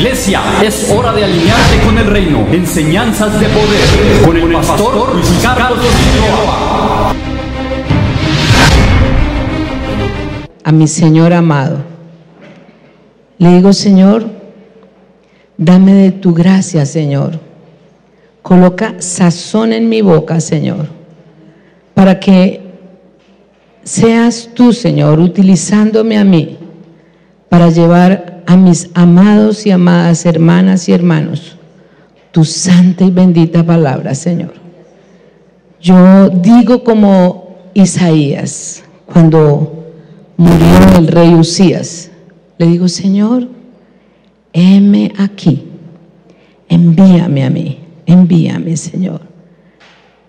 Iglesia, es hora de alinearte con el reino. Enseñanzas de poder con el pastor Luis Carlos Figueroa. A mi Señor amado, le digo: Señor, dame de tu gracia, Señor. Coloca sazón en mi boca, Señor, para que seas tú, Señor, utilizándome a mí para llevar a mis amados y amadas hermanas y hermanos tu santa y bendita palabra, Señor. Yo digo como Isaías cuando murió el rey Usías, le digo: Señor, heme aquí, envíame a mí, envíame, Señor.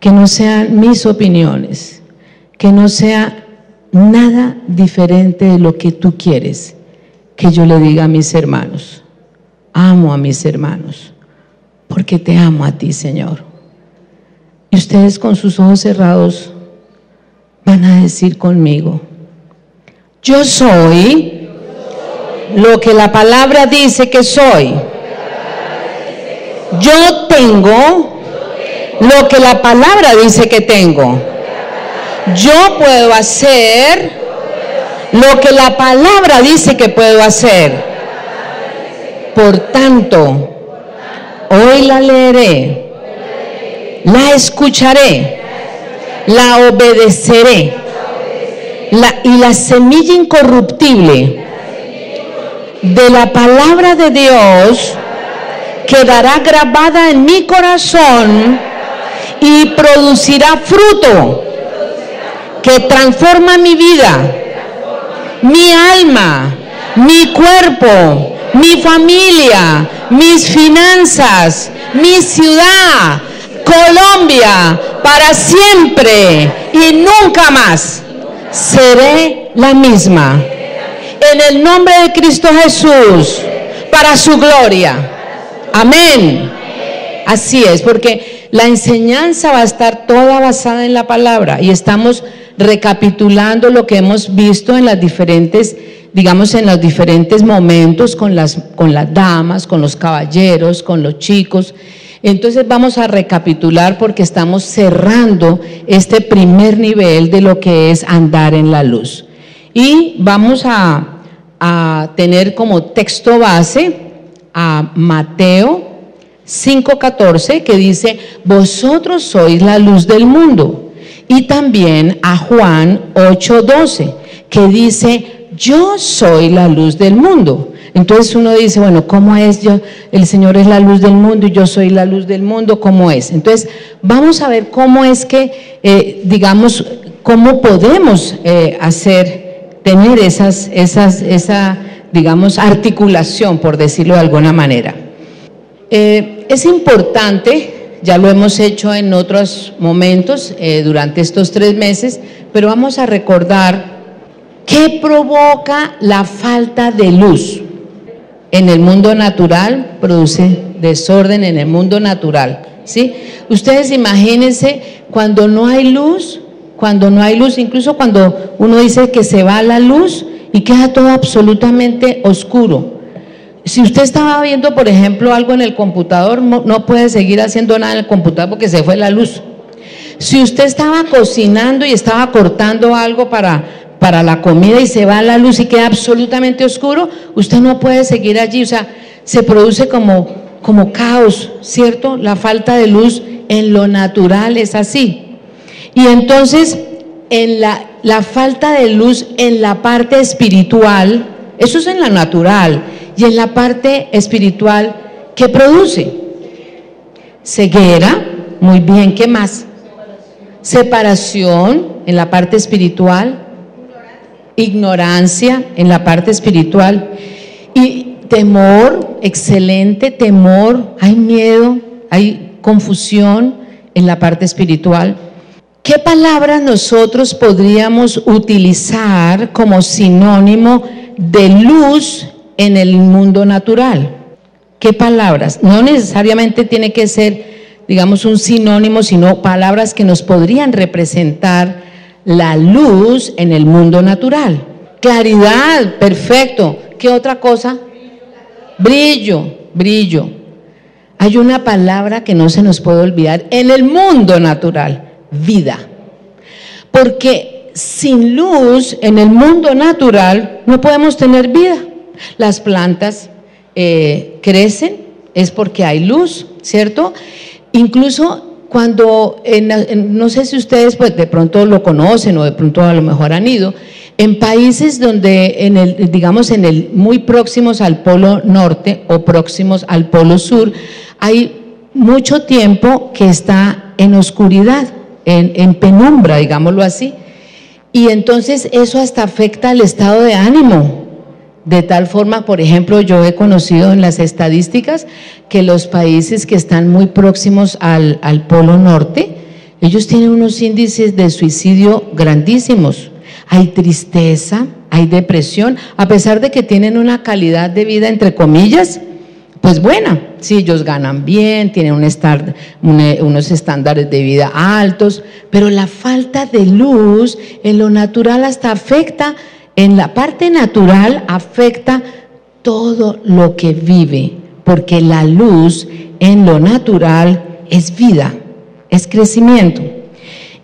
Que no sean mis opiniones, que no sea nada diferente de lo que tú quieres que yo le diga a mis hermanos. Amo a mis hermanos, porque te amo a ti, Señor. Y ustedes con sus ojos cerrados van a decir conmigo: yo soy lo que la palabra dice que soy. Yo tengo lo que la palabra dice que tengo. Yo puedo hacer lo que la palabra dice que puedo hacer. Por tanto, hoy la leeré, la escucharé, la obedeceré, y la semilla incorruptible de la palabra de Dios quedará grabada en mi corazón y producirá fruto que transforma mi vida, mi alma, mi cuerpo, mi familia, mis finanzas, mi ciudad, Colombia, para siempre y nunca más seré la misma. En el nombre de Cristo Jesús, para su gloria. Amén. Así es, porque la enseñanza va a estar toda basada en la palabra y estamos recapitulando lo que hemos visto en las diferentes, digamos, en los diferentes momentos con las damas, con los caballeros, con los chicos. Entonces vamos a recapitular porque estamos cerrando este primer nivel de lo que es andar en la luz. Y vamos a tener como texto base a Mateo 5:14, que dice: vosotros sois la luz del mundo. Y también a Juan 8:12, que dice: yo soy la luz del mundo. Entonces uno dice: bueno, ¿cómo es? El Señor es la luz del mundo y yo soy la luz del mundo, ¿cómo es? Entonces vamos a ver cómo es que, digamos, cómo podemos tener esa, digamos, articulación, por decirlo de alguna manera. Es importante, ya lo hemos hecho en otros momentos durante estos 3 meses, pero vamos a recordar qué provoca la falta de luz. En el mundo natural produce desorden en el mundo natural, ¿sí? Ustedes imagínense cuando no hay luz, incluso cuando uno dice que se va la luz y queda todo absolutamente oscuro. Si usted estaba viendo, por ejemplo, algo en el computador, no puede seguir haciendo nada en el computador porque se fue la luz. Si usted estaba cocinando y estaba cortando algo para la comida y se va la luz y queda absolutamente oscuro, usted no puede seguir allí. O sea, se produce como caos, ¿cierto? La falta de luz en lo natural es así. Y entonces, en la falta de luz en la parte espiritual, eso es en la natural, y en la parte espiritual, ¿qué produce? Ceguera, muy bien, ¿qué más? Separación en la parte espiritual, ignorancia en la parte espiritual, y temor, excelente, temor, hay miedo, hay confusión en la parte espiritual. ¿Qué palabras nosotros podríamos utilizar como sinónimo de luz en el mundo natural? ¿Qué palabras? No necesariamente tiene que ser, digamos, un sinónimo, sino palabras que nos podrían representar la luz en el mundo natural. Claridad, perfecto. ¿Qué otra cosa? Brillo, brillo. Hay una palabra que no se nos puede olvidar en el mundo natural: vida. Porque sin luz en el mundo natural no podemos tener vida. Las plantas crecen, es porque hay luz, ¿cierto? Incluso cuando, no sé si ustedes pues de pronto lo conocen o de pronto a lo mejor han ido, en países donde, digamos muy próximos al polo norte o próximos al polo sur, hay mucho tiempo que está en oscuridad, en penumbra, digámoslo así, y entonces eso hasta afecta al estado de ánimo. De tal forma, por ejemplo, yo he conocido en las estadísticas que los países que están muy próximos al polo norte, ellos tienen unos índices de suicidio grandísimos. Hay tristeza, hay depresión, a pesar de que tienen una calidad de vida, entre comillas, pues buena. Sí, ellos ganan bien, tienen unos estándares de vida altos, pero la falta de luz en lo natural hasta afecta. En la parte natural afecta todo lo que vive, porque la luz en lo natural es vida, es crecimiento.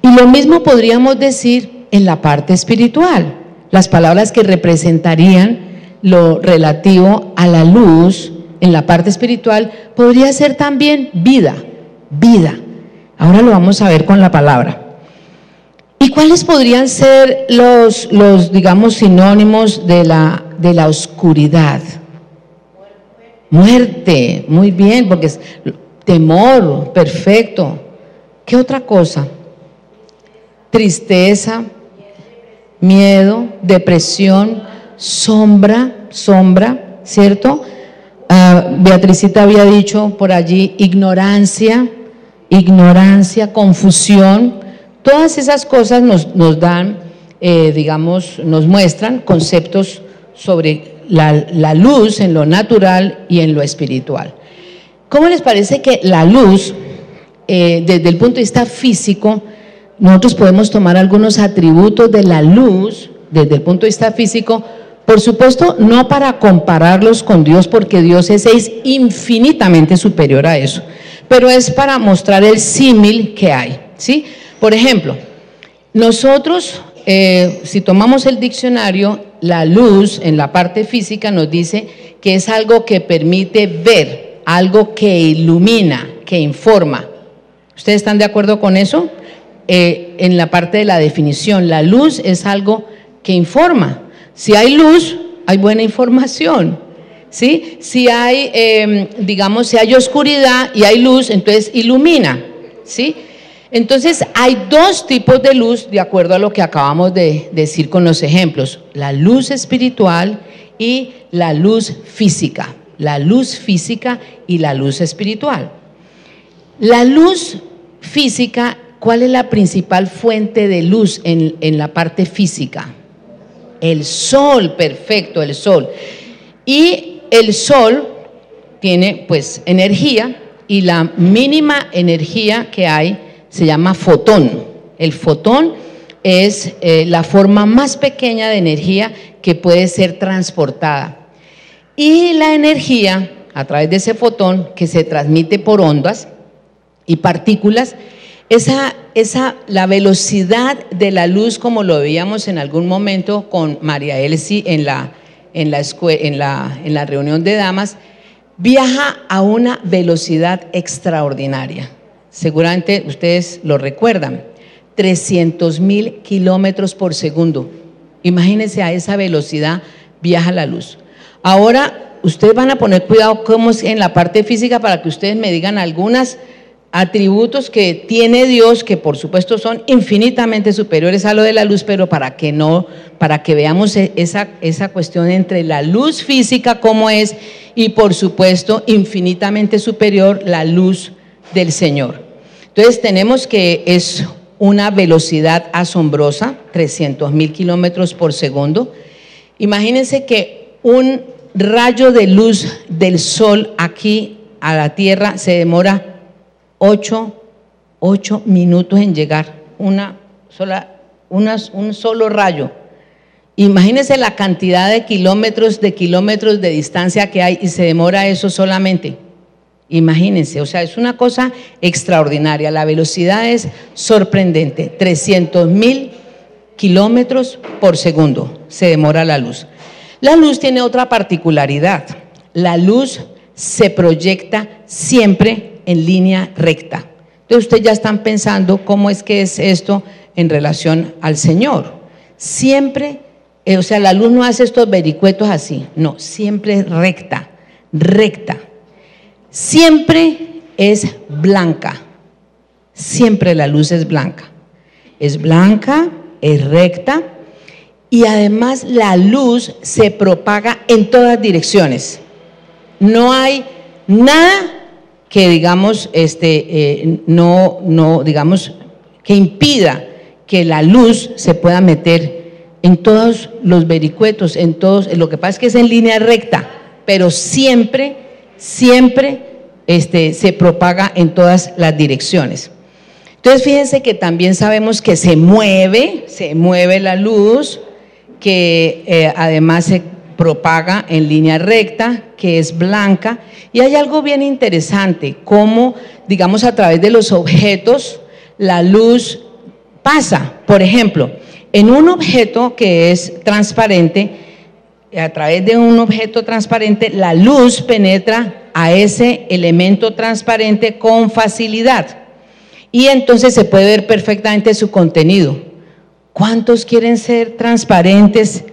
Y lo mismo podríamos decir en la parte espiritual. Las palabras que representarían lo relativo a la luz en la parte espiritual podría ser también vida, vida. Ahora lo vamos a ver con la palabra. ¿Y cuáles podrían ser los digamos, sinónimos de la oscuridad? Muerte, muy bien, porque es temor, perfecto. ¿Qué otra cosa? Tristeza, miedo, depresión, sombra, ¿cierto? Beatricita había dicho por allí ignorancia, confusión. Todas esas cosas nos dan, digamos, nos muestran conceptos sobre la luz en lo natural y en lo espiritual. ¿Cómo les parece que la luz, desde el punto de vista físico, nosotros podemos tomar algunos atributos de la luz, desde el punto de vista físico, por supuesto, no para compararlos con Dios, porque Dios es infinitamente superior a eso, pero es para mostrar el símil que hay, ¿sí? Por ejemplo, nosotros, si tomamos el diccionario, la luz en la parte física nos dice que es algo que permite ver, algo que ilumina, que informa. ¿Ustedes están de acuerdo con eso? En la parte de la definición, la luz es algo que informa. Si hay luz, hay buena información, ¿sí? Si hay, digamos, si hay oscuridad y hay luz, entonces ilumina, ¿sí? Entonces hay dos tipos de luz, de acuerdo a lo que acabamos de decir con los ejemplos: la luz espiritual y la luz física. La luz física y la luz espiritual. La luz física, ¿cuál es la principal fuente de luz en la parte física? El sol, perfecto, el sol. Y el sol tiene pues energía, y la mínima energía que hay se llama fotón. El fotón es la forma más pequeña de energía que puede ser transportada. Y la energía, a través de ese fotón, que se transmite por ondas y partículas, la velocidad de la luz, como lo veíamos en algún momento con María Elsie en la reunión de damas, viaja a una velocidad extraordinaria. Seguramente ustedes lo recuerdan, 300,000 kilómetros por segundo. Imagínense, a esa velocidad viaja la luz. Ahora, ustedes van a poner cuidado cómo es en la parte física, para que ustedes me digan algunos atributos que tiene Dios, que por supuesto son infinitamente superiores a lo de la luz, pero para que veamos esa cuestión entre la luz física cómo es, y por supuesto infinitamente superior la luz del Señor. Entonces tenemos que es una velocidad asombrosa, 300,000 kilómetros por segundo. Imagínense que un rayo de luz del sol aquí a la tierra se demora 8 minutos en llegar, un solo rayo. Imagínense la cantidad de kilómetros de distancia que hay y se demora eso solamente. Imagínense, o sea, es una cosa extraordinaria. La velocidad es sorprendente, 300.000 kilómetros por segundo se demora la luz. La luz tiene otra particularidad. La luz se proyecta siempre en línea recta. Entonces ustedes ya están pensando cómo es que es esto en relación al Señor. Siempre, o sea, la luz no hace estos vericuetos así, no, siempre es recta, recta. Siempre es blanca, siempre la luz es blanca, es recta y además la luz se propaga en todas direcciones. No hay nada que digamos, digamos que impida que la luz se pueda meter en todos los vericuetos, en todos. Lo que pasa es que es en línea recta, pero siempre se propaga en todas las direcciones. Entonces fíjense que también sabemos que se mueve la luz, que además se propaga en línea recta, que es blanca, y hay algo bien interesante, como digamos a través de los objetos la luz pasa. Por ejemplo, en un objeto que es transparente, a través de un objeto transparente, la luz penetra a ese elemento transparente con facilidad y entonces se puede ver perfectamente su contenido. ¿Cuántos quieren ser transparentes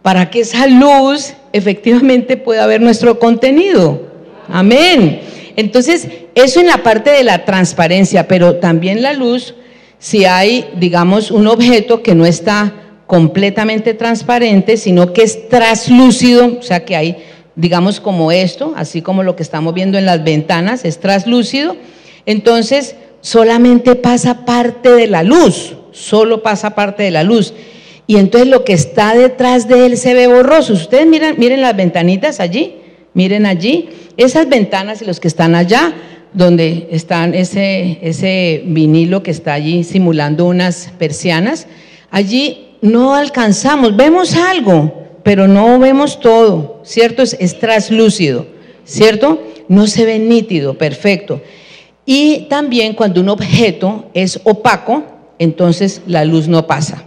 para que esa luz efectivamente pueda ver nuestro contenido? Amén. Entonces, eso en la parte de la transparencia, pero también la luz, si hay, digamos, un objeto que no está completamente transparente, sino que es traslúcido, o sea que hay, digamos, como esto, así como lo que estamos viendo en las ventanas, es traslúcido, entonces solamente pasa parte de la luz, solo pasa parte de la luz. Y entonces lo que está detrás de él se ve borroso. Ustedes miren las ventanitas allí, miren allí, esas ventanas y los que están allá, donde están ese vinilo que está allí simulando unas persianas, allí no alcanzamos, vemos algo, pero no vemos todo, ¿cierto? Es traslúcido, ¿cierto? No se ve nítido, perfecto. Y también cuando un objeto es opaco, entonces la luz no pasa.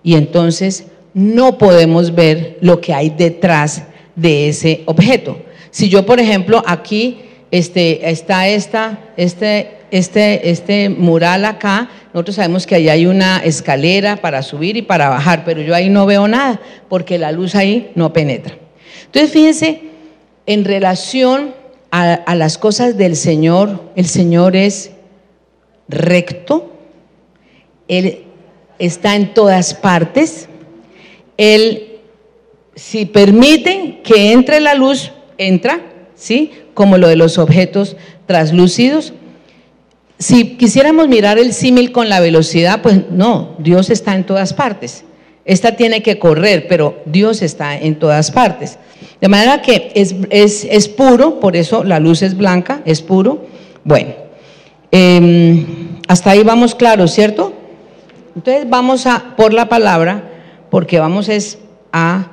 Y entonces no podemos ver lo que hay detrás de ese objeto. Si yo, por ejemplo, aquí está este mural acá, nosotros sabemos que ahí hay una escalera para subir y para bajar, pero yo ahí no veo nada porque la luz ahí no penetra. Entonces fíjense, en relación a las cosas del Señor, el Señor es recto, Él está en todas partes, Él, si permite que entre la luz, entra, ¿sí? Como lo de los objetos traslúcidos. Si quisiéramos mirar el símil con la velocidad, pues no, Dios está en todas partes. Esta tiene que correr, pero Dios está en todas partes. De manera que es puro, por eso la luz es blanca, es puro. Bueno, hasta ahí vamos claros, ¿cierto? Entonces vamos por la palabra, porque vamos a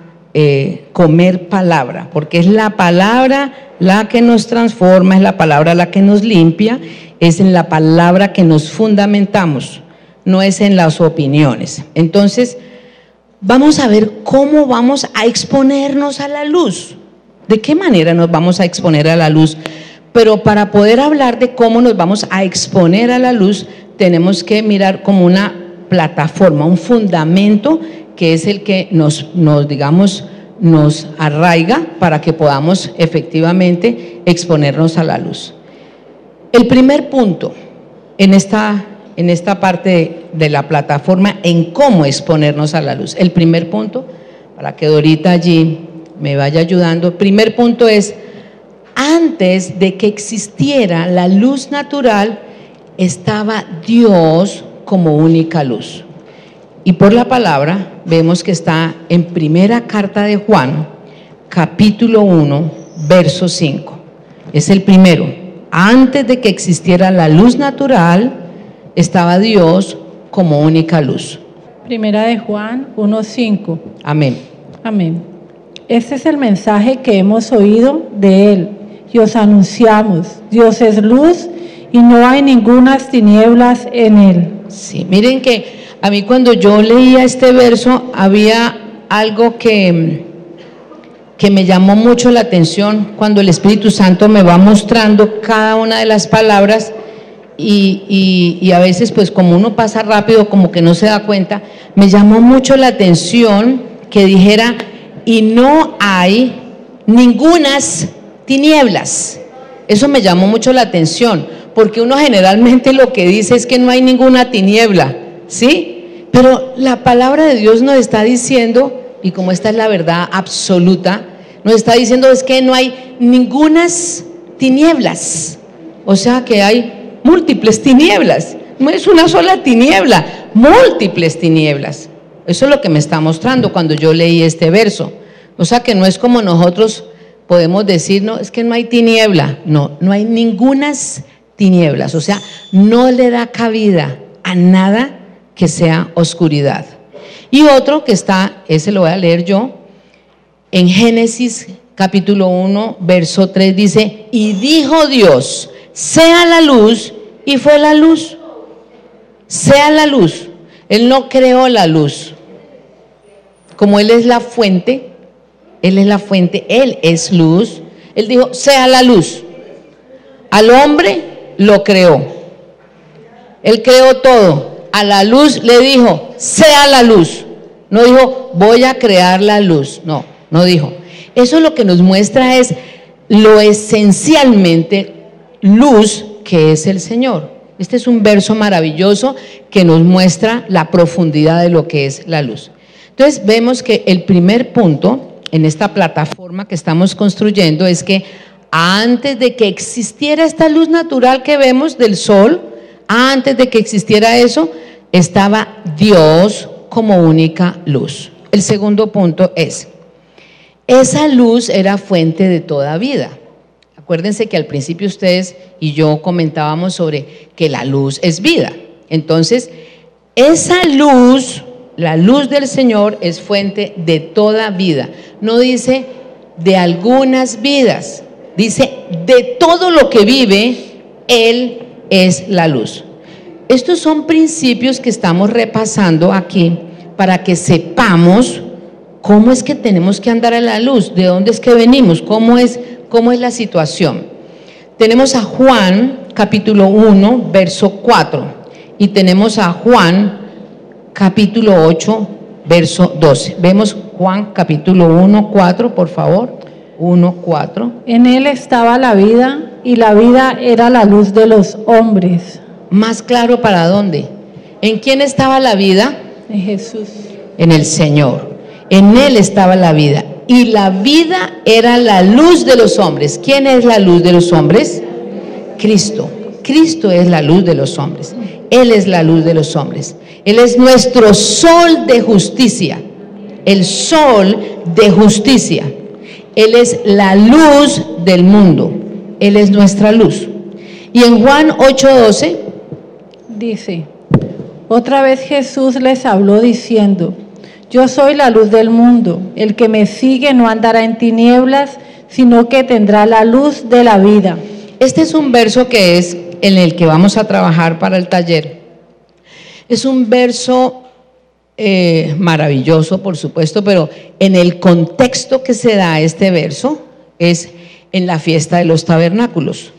comer palabra, porque es la palabra la que nos transforma, es la palabra la que nos limpia, es en la palabra que nos fundamentamos, no es en las opiniones. Entonces, vamos a ver cómo vamos a exponernos a la luz, de qué manera nos vamos a exponer a la luz. Pero para poder hablar de cómo nos vamos a exponer a la luz, tenemos que mirar como una plataforma, un fundamento que es el que nos arraiga para que podamos efectivamente exponernos a la luz. El primer punto en esta parte de la plataforma en cómo exponernos a la luz, el primer punto, para que Dorita allí me vaya ayudando, el primer punto es: antes de que existiera la luz natural, estaba Dios como única luz. Y por la palabra vemos que está en primera carta de Juan, capítulo 1, verso 5. Es el primero. Antes de que existiera la luz natural, estaba Dios como única luz. Primera de Juan 1:5. Amén. Amén. Este es el mensaje que hemos oído de Él y os anunciamos. Dios es luz y no hay ningunas tinieblas en Él. Sí, miren que a mí cuando yo leía este verso había algo que me llamó mucho la atención cuando el Espíritu Santo me va mostrando cada una de las palabras y a veces pues como uno pasa rápido como que no se da cuenta, me llamó mucho la atención que dijera y no hay ningunas tinieblas. Eso me llamó mucho la atención, porque uno generalmente lo que dice es que no hay ninguna tiniebla, ¿sí? Pero la palabra de Dios nos está diciendo, y como esta es la verdad absoluta, nos está diciendo es que no hay ningunas tinieblas, o sea que hay múltiples tinieblas, no es una sola tiniebla, múltiples tinieblas. Eso es lo que me está mostrando cuando yo leí este verso. O sea que no es como nosotros podemos decir, no, es que no hay tiniebla. No, no hay ningunas tinieblas. O sea, no le da cabida a nada que sea oscuridad. Y otro que está, ese lo voy a leer yo, en Génesis capítulo 1, verso 3 dice, y dijo Dios, sea la luz, y fue la luz. Sea la luz. Él no creó la luz. Como Él es la fuente, Él es la fuente, Él es luz. Él dijo, sea la luz. Al hombre lo creó. Él creó todo. A la luz le dijo, sea la luz. No dijo, voy a crear la luz. No, no dijo. Eso lo que nos muestra es lo esencialmente luz que es el Señor. Este es un verso maravilloso que nos muestra la profundidad de lo que es la luz. Entonces vemos que el primer punto en esta plataforma que estamos construyendo es que antes de que existiera esta luz natural que vemos del sol, antes de que existiera eso, estaba Dios como única luz. El segundo punto es, esa luz era fuente de toda vida. Acuérdense que al principio ustedes y yo comentábamos sobre que la luz es vida. Entonces, esa luz, la luz del Señor es fuente de toda vida. No dice de algunas vidas, dice de todo lo que vive, Él es la luz. Estos son principios que estamos repasando aquí para que sepamos cómo es que tenemos que andar a la luz, de dónde es que venimos, cómo es la situación. Tenemos a Juan capítulo 1 verso 4 y tenemos a Juan capítulo 8 verso 12. Vemos Juan capítulo 1, 4, por favor. 1, 4. En Él estaba la vida y la vida era la luz de los hombres. Más claro, ¿para dónde? ¿En quién estaba la vida? En Jesús. En el Señor. En Él estaba la vida. Y la vida era la luz de los hombres. ¿Quién es la luz de los hombres? Cristo. Cristo es la luz de los hombres. Él es la luz de los hombres. Él es nuestro sol de justicia. El sol de justicia. Él es la luz del mundo. Él es nuestra luz. Y en Juan 8:12 dice, otra vez Jesús les habló diciendo, yo soy la luz del mundo, el que me sigue no andará en tinieblas, sino que tendrá la luz de la vida. Este es un verso que es en el que vamos a trabajar para el taller. Es un verso maravilloso, por supuesto, pero en el contexto que se da este verso es en la fiesta de los tabernáculos.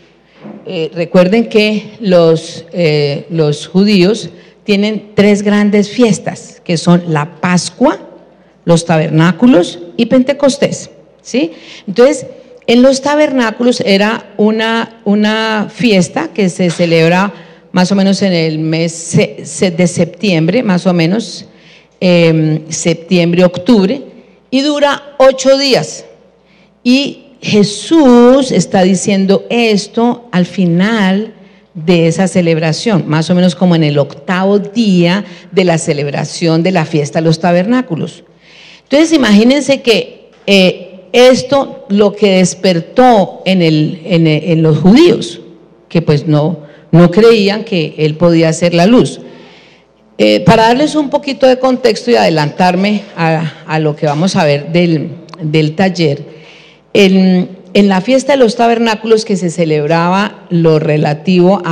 Recuerden que los judíos tienen tres grandes fiestas, que son la Pascua, los tabernáculos y Pentecostés, ¿sí? Entonces, en los tabernáculos era una fiesta que se celebra más o menos en el mes de septiembre, más o menos, septiembre, octubre, y dura 8 días. Y Jesús está diciendo esto al final de esa celebración, más o menos como en el 8º día de la celebración de la fiesta de los tabernáculos. Entonces imagínense que esto lo que despertó en los judíos, que pues no creían que Él podía ser la luz. Para darles un poquito de contexto y adelantarme a lo que vamos a ver del taller, en la fiesta de los tabernáculos que se celebraba lo relativo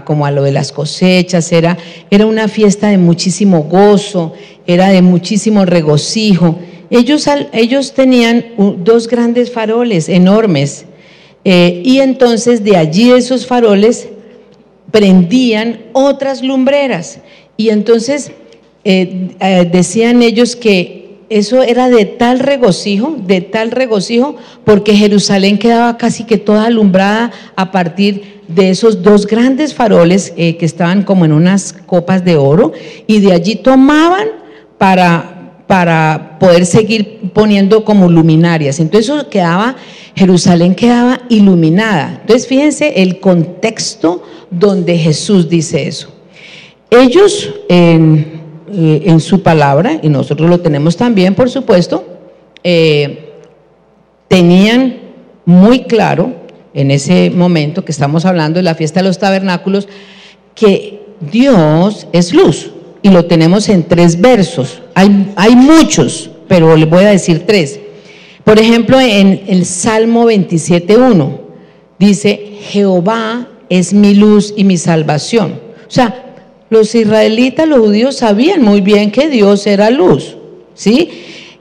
como a lo de las cosechas, era una fiesta de muchísimo gozo, era de muchísimo regocijo. Ellos tenían dos grandes faroles enormes, y entonces de allí esos faroles prendían otras lumbreras, y entonces decían ellos que eso era de tal regocijo, porque Jerusalén quedaba casi que toda alumbrada a partir de esos dos grandes faroles que estaban como en unas copas de oro, y de allí tomaban para poder seguir poniendo como luminarias. Entonces Jerusalén quedaba iluminada. Entonces fíjense el contexto donde Jesús dice eso. Ellos en su palabra, y nosotros lo tenemos también, por supuesto, tenían muy claro en ese momento que estamos hablando de la fiesta de los tabernáculos, que Dios es luz, y lo tenemos en 3 versos. Hay muchos, pero les voy a decir 3. Por ejemplo, en el Salmo 27:1 dice: Jehová es mi luz y mi salvación. O sea, los israelitas, los judíos sabían muy bien que Dios era luz, ¿sí?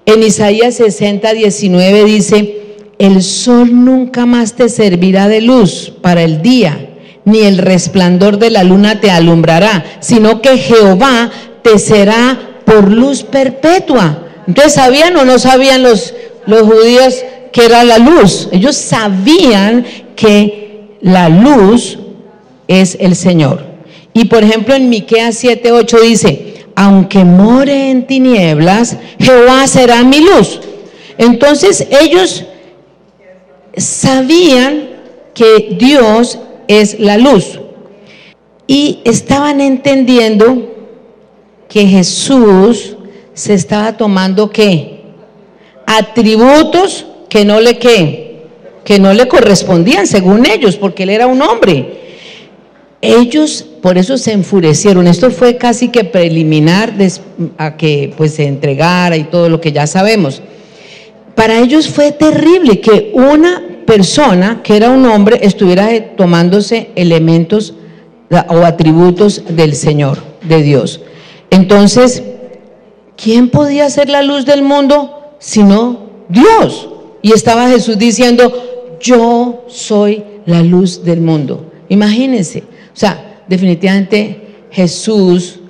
En Isaías 60:19 dice: el sol nunca más te servirá de luz para el día, ni el resplandor de la luna te alumbrará, sino que Jehová te será por luz perpetua. Entonces, ¿sabían o no sabían los judíos que era la luz? Ellos sabían que la luz es el Señor. Y por ejemplo en Miqueas 7:8 dice: aunque more en tinieblas, Jehová será mi luz. Entonces ellos sabían que Dios es la luz, y estaban entendiendo que Jesús se estaba tomando ¿qué? Atributos que no le correspondían según ellos, porque él era un hombre. Ellos por eso se enfurecieron. Esto fue casi que preliminar a que pues se entregara y todo lo que ya sabemos. Para ellos fue terrible que una persona que era un hombre estuviera tomándose elementos o atributos del Señor, de Dios. Entonces, ¿quién podía ser la luz del mundo sino Dios? Y estaba Jesús diciendo: yo soy la luz del mundo. Imagínense. O sea, definitivamente Jesús,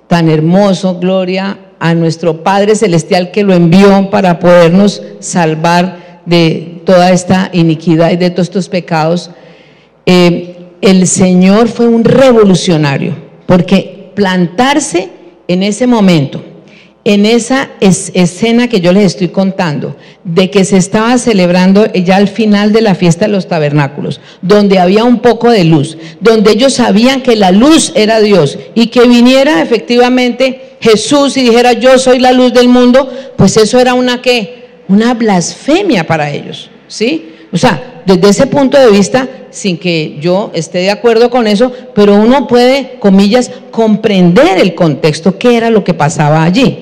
tan hermoso, gloria a nuestro Padre Celestial que lo envió para podernos salvar de toda esta iniquidad y de todos estos pecados. El Señor fue un revolucionario, porque plantarse en ese momento, en esa escena que yo les estoy contando, de que se estaba celebrando ya al final de la fiesta de los tabernáculos, donde había un poco de luz, donde ellos sabían que la luz era Dios, y que viniera efectivamente Jesús y dijera: yo soy la luz del mundo, pues eso era una blasfemia para ellos, ¿sí? O sea, desde ese punto de vista, sin que yo esté de acuerdo con eso, pero uno puede, comillas, comprender el contexto, qué era lo que pasaba allí.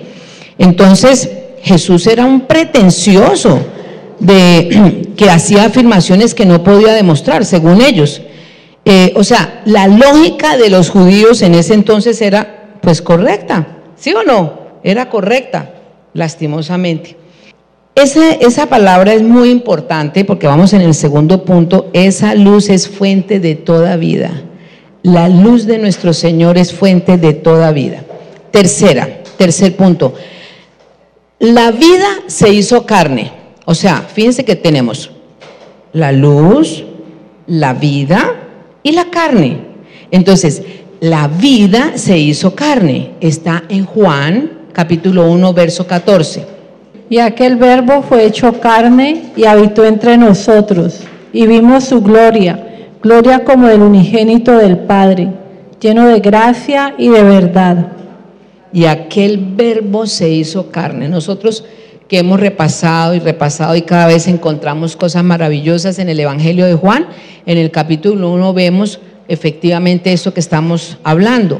Entonces, Jesús era un pretencioso que hacía afirmaciones que no podía demostrar, según ellos. O sea, la lógica de los judíos en ese entonces era, pues, correcta, ¿sí o no? Era correcta, lastimosamente. Esa palabra es muy importante porque vamos en el segundo punto. Esa luz es fuente de toda vida. La luz de nuestro Señor es fuente de toda vida. Tercer punto. La vida se hizo carne. O sea, fíjense que tenemos la luz, la vida y la carne. Entonces, la vida se hizo carne. Está en Juan capítulo 1, verso 14. Y aquel verbo fue hecho carne y habitó entre nosotros, y vimos su gloria, gloria como del unigénito del Padre, lleno de gracia y de verdad. Y aquel verbo se hizo carne. Nosotros que hemos repasado y cada vez encontramos cosas maravillosas en el Evangelio de Juan, en el capítulo 1 vemos efectivamente eso que estamos hablando.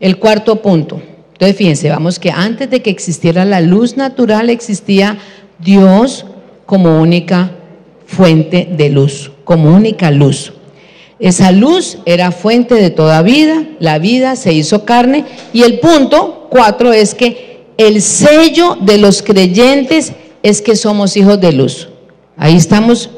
El cuarto punto. Entonces, fíjense, vamos que antes de que existiera la luz natural, existía Dios como única fuente de luz, como única luz. Esa luz era fuente de toda vida, la vida se hizo carne, y el punto 4 es que el sello de los creyentes es que somos hijos de luz. Ahí estamos,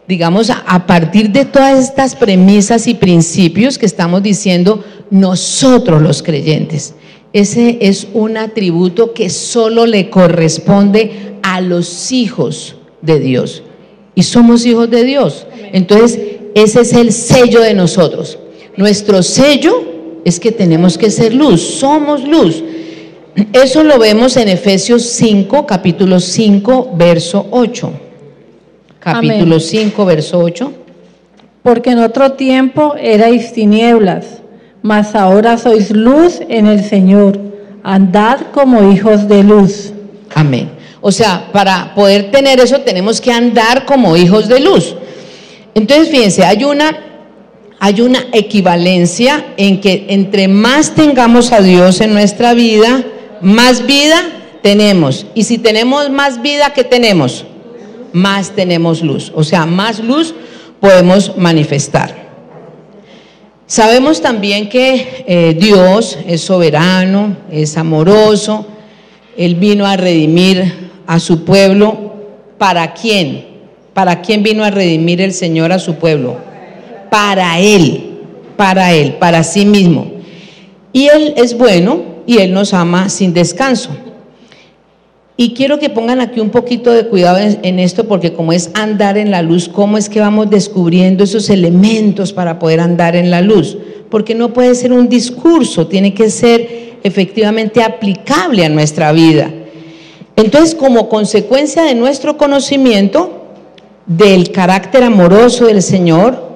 digamos, a partir de todas estas premisas y principios que estamos diciendo nosotros los creyentes. Ese es un atributo que solo le corresponde a los hijos de Dios. Y somos hijos de Dios. Entonces, ese es el sello de nosotros. Nuestro sello es que tenemos que ser luz, somos luz. Eso lo vemos en Efesios 5, capítulo 5, verso 8. Capítulo Amén. 5, verso 8. Porque en otro tiempo erais tinieblas, mas ahora sois luz en el Señor. Andad como hijos de luz. Amén. O sea, para poder tener eso tenemos que andar como hijos de luz. Entonces, fíjense, hay una equivalencia en que entre más tengamos a Dios en nuestra vida, más vida tenemos. Y si tenemos más vida, ¿qué tenemos? Más tenemos luz. O sea, más luz podemos manifestar. Sabemos también que Dios es soberano, es amoroso. Él vino a redimir a su pueblo. ¿Para quién? ¿Para quién vino a redimir el Señor a su pueblo? Para Él, para sí mismo. Y Él es bueno y Él nos ama sin descanso. Y quiero que pongan aquí un poquito de cuidado en esto, porque como es andar en la luz, ¿cómo es que vamos descubriendo esos elementos para poder andar en la luz? Porque no puede ser un discurso, tiene que ser efectivamente aplicable a nuestra vida. Entonces, como consecuencia de nuestro conocimiento del carácter amoroso del Señor,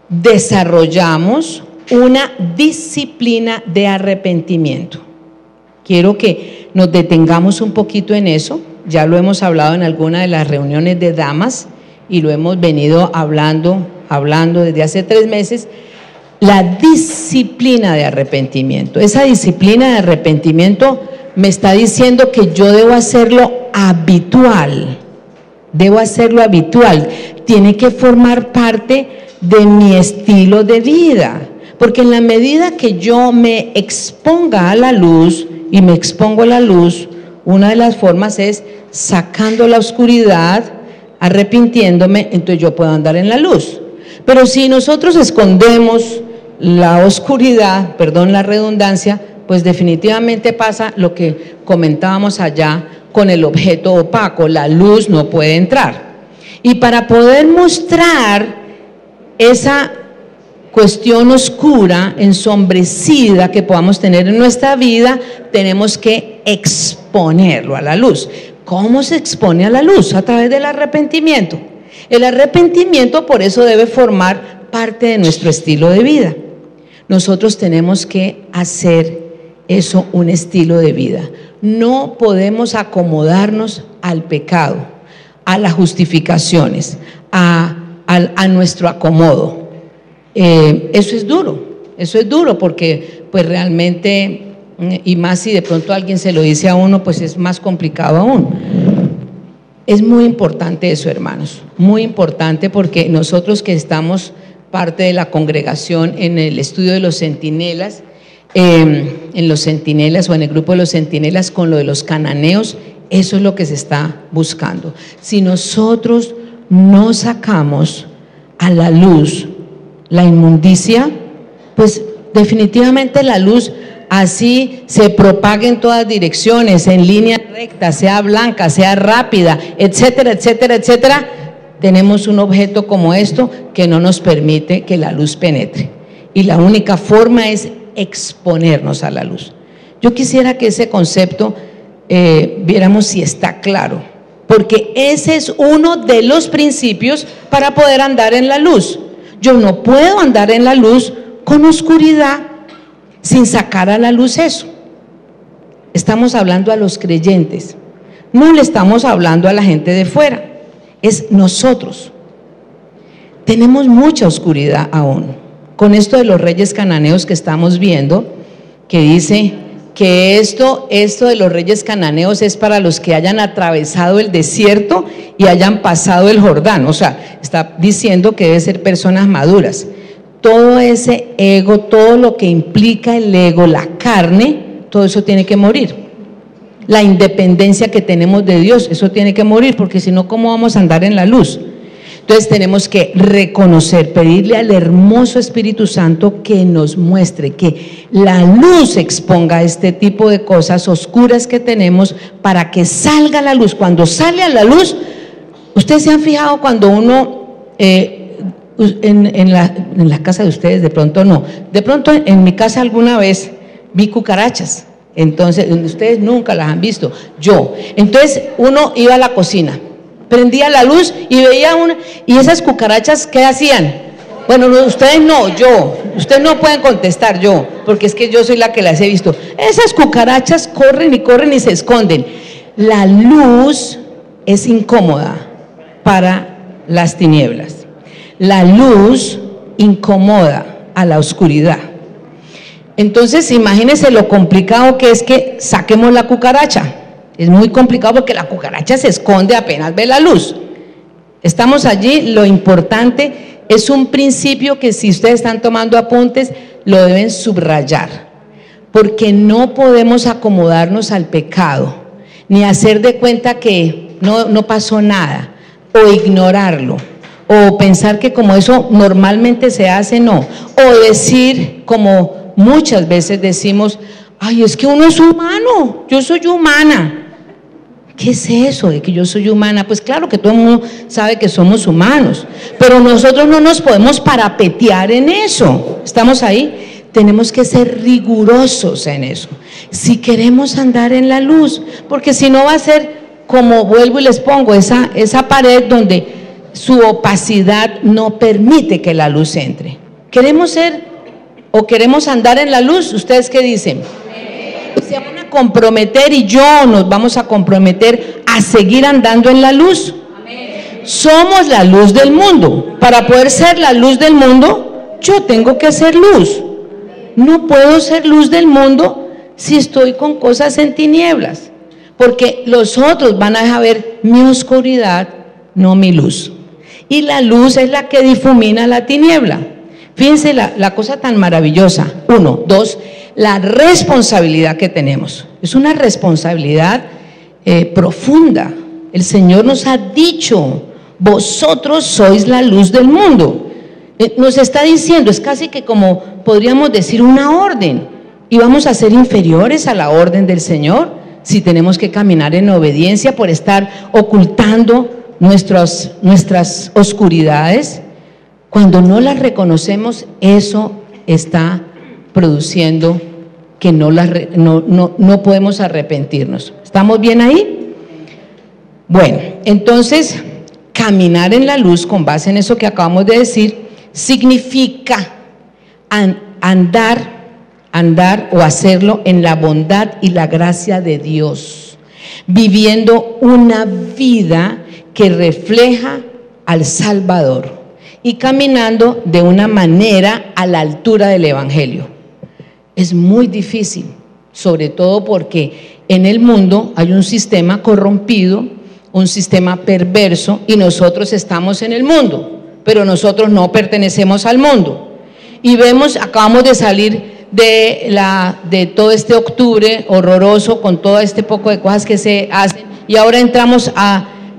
desarrollamos una disciplina de arrepentimiento. Quiero que nos detengamos un poquito en eso. Ya lo hemos hablado en alguna de las reuniones de damas y lo hemos venido hablando desde hace 3 meses. La disciplina de arrepentimiento. Esa disciplina de arrepentimiento me está diciendo que yo debo hacerlo habitual. Debo hacerlo habitual. Tiene que formar parte de mi estilo de vida. Porque en la medida que yo me exponga a la luz y me expongo a la luz, una de las formas es sacando la oscuridad, arrepintiéndome, entonces yo puedo andar en la luz. Pero si nosotros escondemos la oscuridad, perdón la redundancia, pues definitivamente pasa lo que comentábamos allá con el objeto opaco, la luz no puede entrar. Y para poder mostrar esa cuestión oscura, ensombrecida que podamos tener en nuestra vida, tenemos que exponerlo a la luz. ¿Cómo se expone a la luz? A través del arrepentimiento. El arrepentimiento por eso debe formar parte de nuestro estilo de vida. Nosotros tenemos que hacer eso un estilo de vida. No podemos acomodarnos al pecado, a las justificaciones, a nuestro acomodo. Eso es duro porque pues realmente, y más si de pronto alguien se lo dice a uno, pues es más complicado aún. Es muy importante eso, hermanos, muy importante, porque nosotros que estamos parte de la congregación en el estudio de los centinelas, en los centinelas o en el grupo de los centinelas con lo de los cananeos, eso es lo que se está buscando. Si nosotros no sacamos a la luz la inmundicia, pues definitivamente la luz así se propaga en todas direcciones, en línea recta, sea blanca, sea rápida, etcétera, etcétera, etcétera, tenemos un objeto como esto que no nos permite que la luz penetre. Y la única forma es exponernos a la luz. Yo quisiera que ese concepto viéramos si está claro, porque ese es uno de los principios para poder andar en la luz. Yo no puedo andar en la luz con oscuridad sin sacar a la luz eso. Estamos hablando a los creyentes, no le estamos hablando a la gente de fuera, es nosotros. Tenemos mucha oscuridad aún. Con esto de los reyes cananeos que estamos viendo, que dice que esto de los reyes cananeos es para los que hayan atravesado el desierto y hayan pasado el Jordán. O sea, está diciendo que debe ser personas maduras. Todo ese ego, todo lo que implica el ego, la carne, todo eso tiene que morir. La independencia que tenemos de Dios, eso tiene que morir, porque si no, ¿cómo vamos a andar en la luz? Entonces tenemos que reconocer, pedirle al hermoso Espíritu Santo que nos muestre, que la luz exponga este tipo de cosas oscuras que tenemos para que salga la luz. Cuando sale a la luz, ustedes se han fijado cuando uno, en la casa de ustedes de pronto no, de pronto en mi casa alguna vez vi cucarachas, entonces ustedes nunca las han visto, yo. Entonces uno iba a la cocina, prendía la luz y veía una, y esas cucarachas, ¿qué hacían? Bueno, no, ustedes no, yo, ustedes no pueden contestar, yo, porque es que yo soy la que las he visto. Esas cucarachas corren y se esconden. La luz es incómoda para las tinieblas. La luz incomoda a la oscuridad. Entonces, imagínense lo complicado que es que saquemos la cucaracha. Es muy complicado porque la cucaracha se esconde apenas ve la luz. Estamos allí, lo importante es un principio que si ustedes están tomando apuntes, lo deben subrayar. Porque no podemos acomodarnos al pecado, ni hacer de cuenta que no pasó nada, o ignorarlo, o pensar que como eso normalmente se hace, no. O decir, como muchas veces decimos, ay, es que uno es humano, yo soy humana. ¿Qué es eso de que yo soy humana? Pues claro que todo el mundo sabe que somos humanos, pero nosotros no nos podemos parapetear en eso. ¿Estamos ahí? Tenemos que ser rigurosos en eso, si queremos andar en la luz, porque si no va a ser como, vuelvo y les pongo, esa pared donde su opacidad no permite que la luz entre. ¿Queremos ser o queremos andar en la luz? ¿Ustedes qué dicen? Se van a comprometer y yo nos vamos a comprometer a seguir andando en la luz. Somos la luz del mundo. Para poder ser la luz del mundo, yo tengo que ser luz. No puedo ser luz del mundo si estoy con cosas en tinieblas, porque los otros van a ver mi oscuridad, no mi luz. Y la luz es la que difumina la tiniebla. Fíjense la cosa tan maravillosa. 1, 2, la responsabilidad que tenemos. Es una responsabilidad profunda. El Señor nos ha dicho, vosotros sois la luz del mundo. Nos está diciendo, es casi que como podríamos decir una orden. ¿Y vamos a ser inferiores a la orden del Señor si tenemos que caminar en obediencia por estar ocultando nuestras oscuridades? Cuando no las reconocemos, eso está produciendo que no podemos arrepentirnos. ¿Estamos bien ahí? Bueno, entonces, caminar en la luz con base en eso que acabamos de decir, significa andar o hacerlo en la bondad y la gracia de Dios, viviendo una vida que refleja al Salvador y caminando de una manera a la altura del Evangelio. Es muy difícil, sobre todo porque en el mundo hay un sistema corrompido, un sistema perverso, y nosotros estamos en el mundo, pero nosotros no pertenecemos al mundo. Y vemos, acabamos de salir de todo este octubre horroroso con todo este poco de cosas que se hacen, y ahora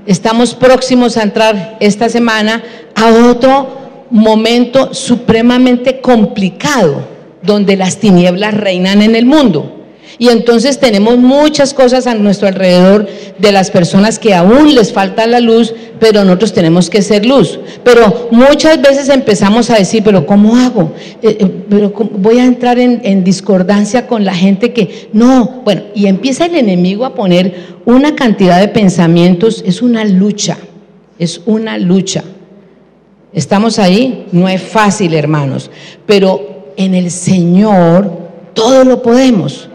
estamos próximos a entrar esta semana a otro momento supremamente complicado, donde las tinieblas reinan en el mundo. Y entonces tenemos muchas cosas a nuestro alrededor de las personas que aún les falta la luz, pero nosotros tenemos que ser luz. Pero muchas veces empezamos a decir, pero ¿cómo hago? Pero voy a entrar en discordancia con la gente que no. Bueno, y empieza el enemigo a poner una cantidad de pensamientos. Es una lucha, es una lucha. ¿Estamos ahí? No es fácil, hermanos, pero en el Señor todo lo podemos.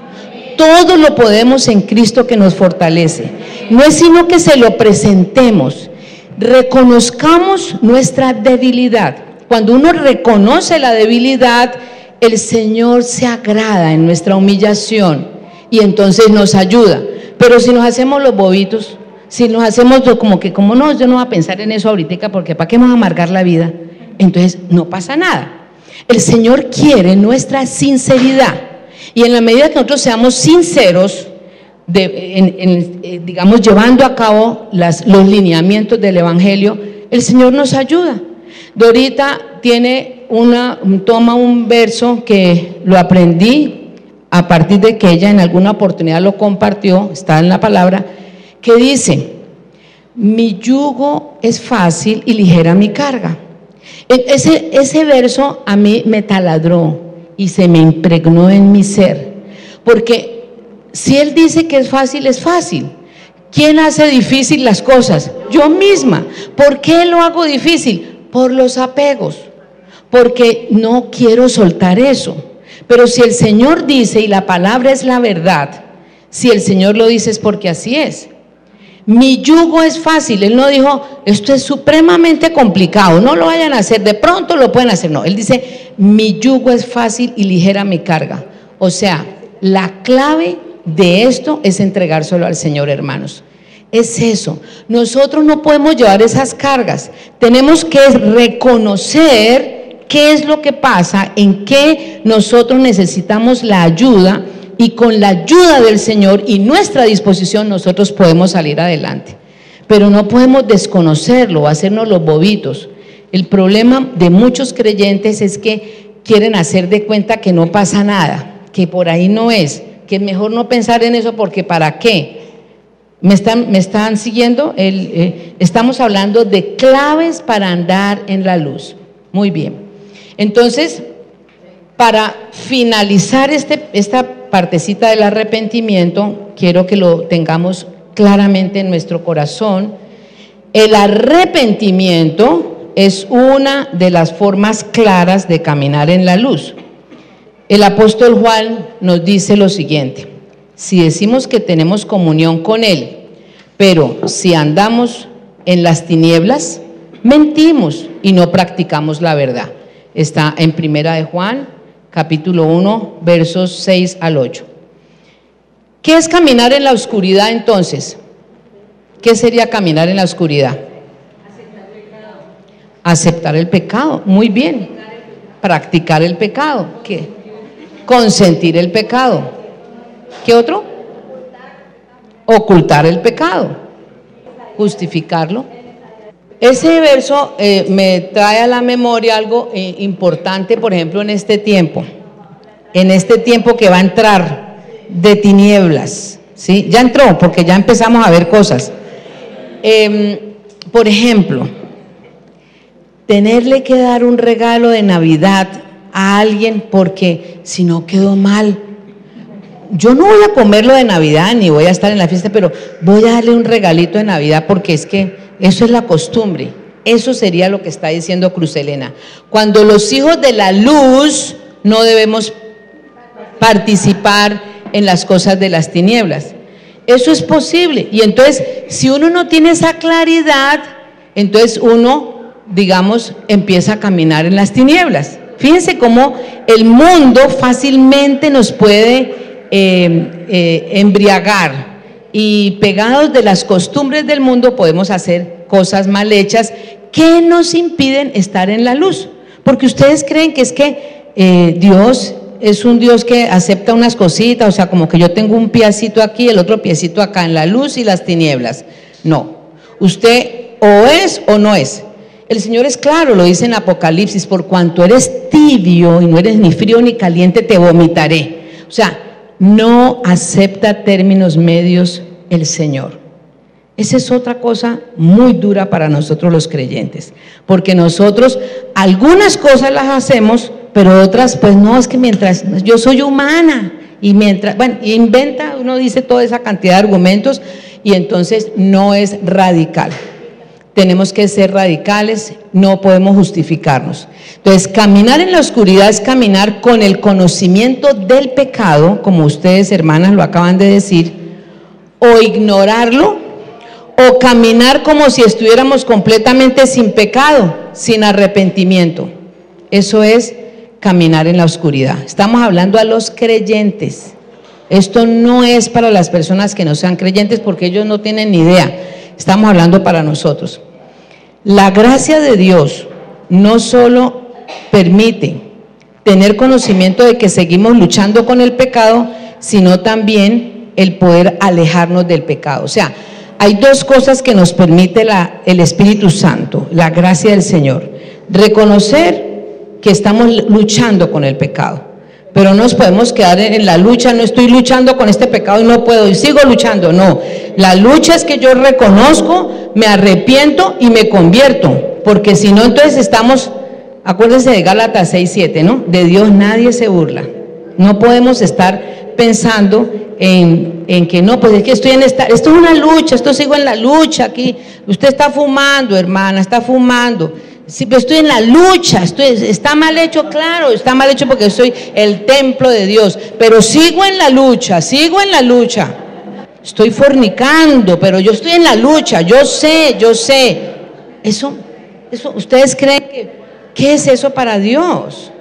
Todo lo podemos en Cristo que nos fortalece. No es sino que se lo presentemos, reconozcamos nuestra debilidad. Cuando uno reconoce la debilidad, el Señor se agrada en nuestra humillación y entonces nos ayuda. Pero si nos hacemos los bobitos, si nos hacemos como que, como no, yo no voy a pensar en eso ahorita porque ¿para qué vamos a amargar la vida? Entonces no pasa nada. El Señor quiere nuestra sinceridad y en la medida que nosotros seamos sinceros, digamos, llevando a cabo los lineamientos del Evangelio, el Señor nos ayuda. Dorita toma un verso que lo aprendí a partir de que ella en alguna oportunidad lo compartió, está en la palabra, que dice: mi yugo es fácil y ligera mi carga. Ese verso a mí me taladró y se me impregnó en mi ser, porque si Él dice que es fácil, es fácil. ¿Quién hace difícil las cosas? Yo misma. ¿Por qué lo hago difícil? Por los apegos, porque no quiero soltar eso. Pero si el Señor dice, y la palabra es la verdad, si el Señor lo dice es porque así es. Mi yugo es fácil. Él no dijo, esto es supremamente complicado, no lo vayan a hacer, de pronto lo pueden hacer. No, Él dice, mi yugo es fácil y ligera mi carga. O sea, la clave de esto es entregárselo al Señor, hermanos. Es eso. Nosotros no podemos llevar esas cargas. Tenemos que reconocer qué es lo que pasa, en qué nosotros necesitamos la ayuda, y con la ayuda del Señor y nuestra disposición nosotros podemos salir adelante. Pero no podemos desconocerlo, hacernos los bobitos. El problema de muchos creyentes es que quieren hacer de cuenta que no pasa nada, que por ahí no es, que es mejor no pensar en eso porque ¿para qué? ¿Me están siguiendo? Estamos hablando de claves para andar en la luz. Muy bien. Entonces, para finalizar esta partecita del arrepentimiento, quiero que lo tengamos claramente en nuestro corazón. El arrepentimiento es una de las formas claras de caminar en la luz. El apóstol Juan nos dice lo siguiente: si decimos que tenemos comunión con Él, pero si andamos en las tinieblas, mentimos y no practicamos la verdad. Está en Primera de Juan, capítulo 1, versos 6 al 8. ¿Qué es caminar en la oscuridad entonces? ¿Qué sería caminar en la oscuridad? Aceptar el pecado. Muy bien. Practicar el pecado. ¿Qué? Consentir el pecado. ¿Qué otro? Ocultar el pecado. Justificarlo. Ese verso me trae a la memoria algo importante, por ejemplo, en este tiempo que va a entrar de tinieblas, ¿sí? Ya entró, porque ya empezamos a ver cosas. Por ejemplo, tenerle que dar un regalo de Navidad a alguien porque si no quedó mal. Yo no voy a comerlo de Navidad ni voy a estar en la fiesta, pero voy a darle un regalito de Navidad porque es que eso es la costumbre. Eso sería lo que está diciendo Cruz Helena. Cuando los hijos de la luz no debemos participar en las cosas de las tinieblas. Eso es posible. Y entonces, si uno no tiene esa claridad, entonces uno, digamos, empieza a caminar en las tinieblas. Fíjense cómo el mundo fácilmente nos puede embriagar. Y pegados de las costumbres del mundo podemos hacer cosas mal hechas que nos impiden estar en la luz. Porque ustedes creen que es que Dios es un Dios que acepta unas cositas, o sea, como que yo tengo un piecito aquí, el otro piecito acá, en la luz y las tinieblas. No, usted o es o no es. El Señor es claro, lo dice en Apocalipsis: por cuanto eres tibio y no eres ni frío ni caliente, te vomitaré. O sea, no acepta términos medios el Señor. Esa es otra cosa muy dura para nosotros los creyentes, porque nosotros algunas cosas las hacemos, pero otras pues no, es que mientras yo soy humana y mientras, bueno, inventa, uno dice toda esa cantidad de argumentos y entonces no es radical. Tenemos que ser radicales, no podemos justificarnos. Entonces, caminar en la oscuridad es caminar con el conocimiento del pecado, como ustedes, hermanas, lo acaban de decir, o ignorarlo, o caminar como si estuviéramos completamente sin pecado, sin arrepentimiento. Eso es caminar en la oscuridad. Estamos hablando a los creyentes. Esto no es para las personas que no sean creyentes porque ellos no tienen ni idea. Estamos hablando para nosotros. La gracia de Dios no solo permite tener conocimiento de que seguimos luchando con el pecado, sino también el poder alejarnos del pecado. O sea, hay dos cosas que nos permite el Espíritu Santo, la gracia del Señor. Reconocer que estamos luchando con el pecado, pero no nos podemos quedar en la lucha. No estoy luchando con este pecado y no puedo y sigo luchando. No, la lucha es que yo reconozco, me arrepiento y me convierto, porque si no, entonces estamos, acuérdense de Gálatas 6:7, ¿no? De Dios nadie se burla. No podemos estar pensando en que no, pues es que estoy en esto es una lucha, sigo en la lucha aquí. Usted está fumando, hermana, está fumando. Sí, pero estoy en la lucha, está mal hecho, claro, está mal hecho porque soy el templo de Dios, pero sigo en la lucha. Estoy fornicando, pero yo estoy en la lucha, yo sé. Eso, ¿ustedes creen qué es eso para Dios?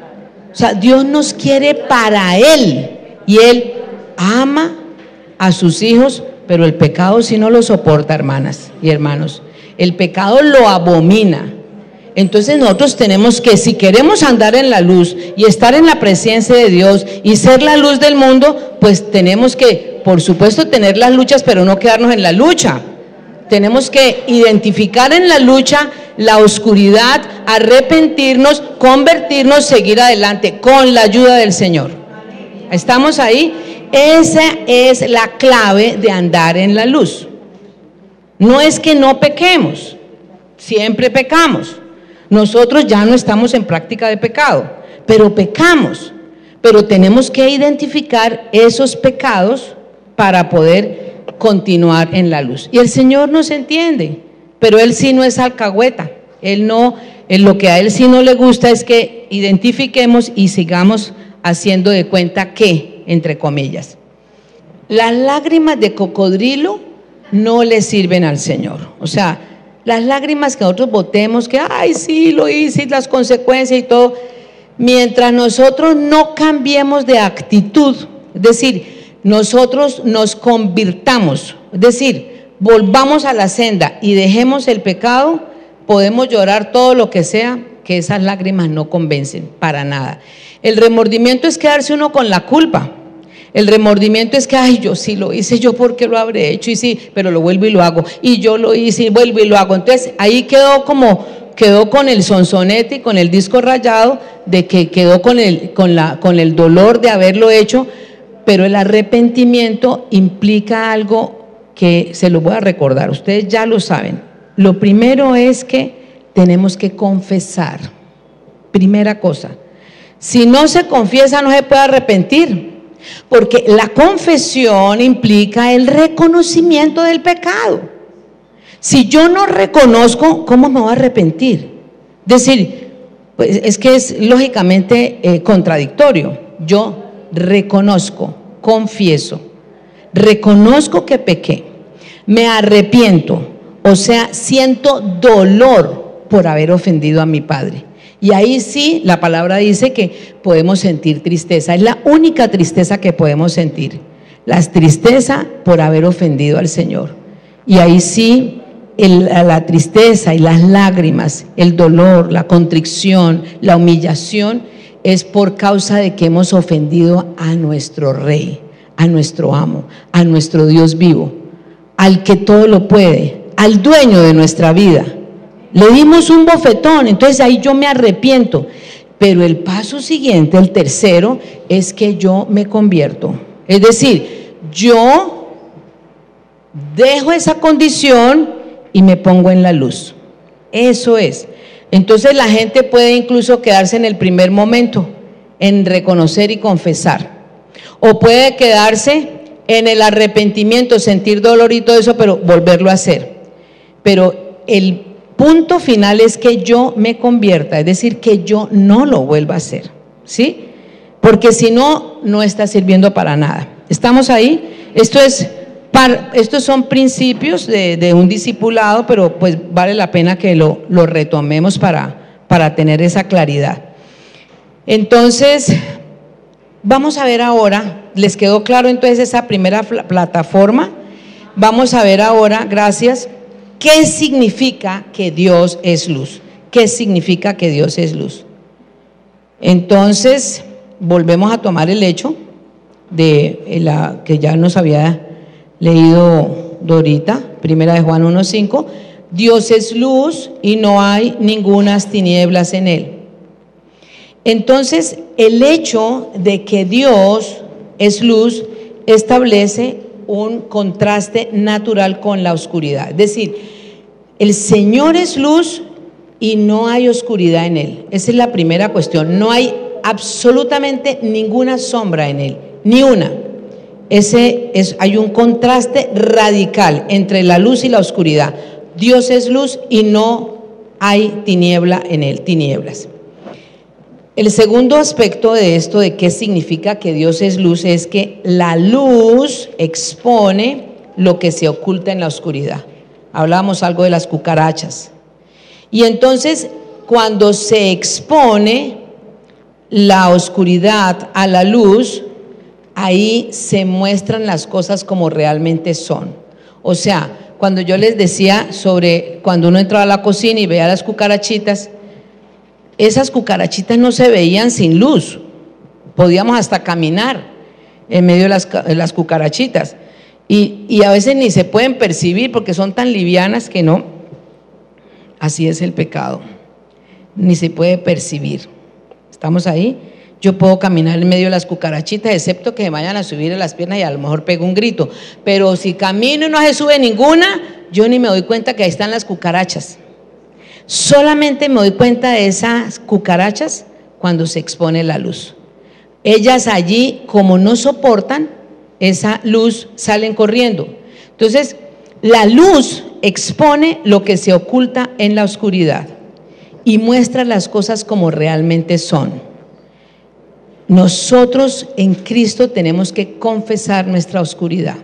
O sea, Dios nos quiere para Él, y Él ama a sus hijos, pero el pecado sí no lo soporta, hermanas y hermanos. El pecado lo abomina. Entonces nosotros tenemos que, si queremos andar en la luz y estar en la presencia de Dios y ser la luz del mundo, pues tenemos que, por supuesto, tener las luchas, pero no quedarnos en la lucha. Tenemos que identificar en la lucha la oscuridad, arrepentirnos, convertirnos, seguir adelante con la ayuda del Señor. ¿Estamos ahí? Esa es la clave de andar en la luz. No es que no pequemos, siempre pecamos. Nosotros ya no estamos en práctica de pecado, pero pecamos. Pero tenemos que identificar esos pecados para poder continuar en la luz. Y el Señor nos entiende, pero Él sí no es alcahueta. Lo que a Él sí no le gusta es que identifiquemos y sigamos haciendo de cuenta que, entre comillas. Las lágrimas de cocodrilo no le sirven al Señor. O sea, las lágrimas que nosotros botemos, que ay, sí, lo hice, las consecuencias y todo, mientras nosotros no cambiemos de actitud, es decir, nosotros nos convirtamos, es decir, volvamos a la senda y dejemos el pecado, podemos llorar todo lo que sea, que esas lágrimas no convencen para nada. El remordimiento es quedarse uno con la culpa. El remordimiento es que, ay, yo sí lo hice, yo por qué lo habré hecho, y sí, pero lo vuelvo y lo hago, y yo lo hice y vuelvo y lo hago. Entonces ahí quedó con el sonsonete y con el disco rayado, de que quedó con el dolor de haberlo hecho. Pero el arrepentimiento implica algo que se lo voy a recordar, ustedes ya lo saben. Lo primero es que tenemos que confesar. Primera cosa, si no se confiesa no se puede arrepentir. Porque la confesión implica el reconocimiento del pecado. Si yo no reconozco, ¿cómo me voy a arrepentir? Es decir, pues es que es lógicamente contradictorio. Yo reconozco, confieso, reconozco que pequé, me arrepiento, o sea, siento dolor por haber ofendido a mi padre. Y ahí sí, la palabra dice que podemos sentir tristeza. Es la única tristeza que podemos sentir. La tristeza por haber ofendido al Señor. Y ahí sí, la tristeza y las lágrimas, el dolor, la contrición, la humillación, es por causa de que hemos ofendido a nuestro Rey, a nuestro amo, a nuestro Dios vivo, al que todo lo puede, al dueño de nuestra vida. Le dimos un bofetón, entonces ahí yo me arrepiento. Pero el paso siguiente, el tercero, es que yo me convierto. Es decir, yo dejo esa condición y me pongo en la luz. Eso es. Entonces la gente puede incluso quedarse en el primer momento, en reconocer y confesar. O puede quedarse en el arrepentimiento, sentir dolor y todo eso, pero volverlo a hacer. Pero el punto final es que yo me convierta, es decir, que yo no lo vuelva a hacer, ¿sí? Porque si no, no está sirviendo para nada. ¿Estamos ahí? Estos son principios de un discipulado, pero pues vale la pena que lo retomemos para tener esa claridad. Entonces, vamos a ver ahora, ¿les quedó claro entonces esa primera plataforma? Vamos a ver ahora, gracias, ¿qué significa que Dios es luz? ¿Qué significa que Dios es luz? Entonces, volvemos a tomar el hecho de la que ya nos había leído Dorita, primera de Juan 1:5, Dios es luz y no hay ningunas tinieblas en él. Entonces, el hecho de que Dios es luz establece un contraste natural con la oscuridad. Es decir, el Señor es luz y no hay oscuridad en él. Esa es la primera cuestión. No hay absolutamente ninguna sombra en él, ni una. Hay un contraste radical entre la luz y la oscuridad. Dios es luz y no hay tiniebla en él, tinieblas. El segundo aspecto de esto, de qué significa que Dios es luz, es que la luz expone lo que se oculta en la oscuridad. Hablábamos algo de las cucarachas. Y entonces, cuando se expone la oscuridad a la luz, ahí se muestran las cosas como realmente son. O sea, cuando yo les decía sobre cuando uno entraba a la cocina y veía las cucarachitas, esas cucarachitas no se veían sin luz, podíamos hasta caminar en medio de las cucarachitas y a veces ni se pueden percibir porque son tan livianas que no, así es el pecado, ni se puede percibir. ¿Estamos ahí? Yo puedo caminar en medio de las cucarachitas, excepto que me vayan a subir a las piernas y a lo mejor pego un grito, pero si camino y no se sube ninguna, yo ni me doy cuenta que ahí están las cucarachas. Solamente me doy cuenta de esas cucarachas cuando se expone la luz. Ellas allí, como no soportan esa luz, salen corriendo. Entonces, la luz expone lo que se oculta en la oscuridad y muestra las cosas como realmente son. Nosotros en Cristo tenemos que confesar nuestra oscuridad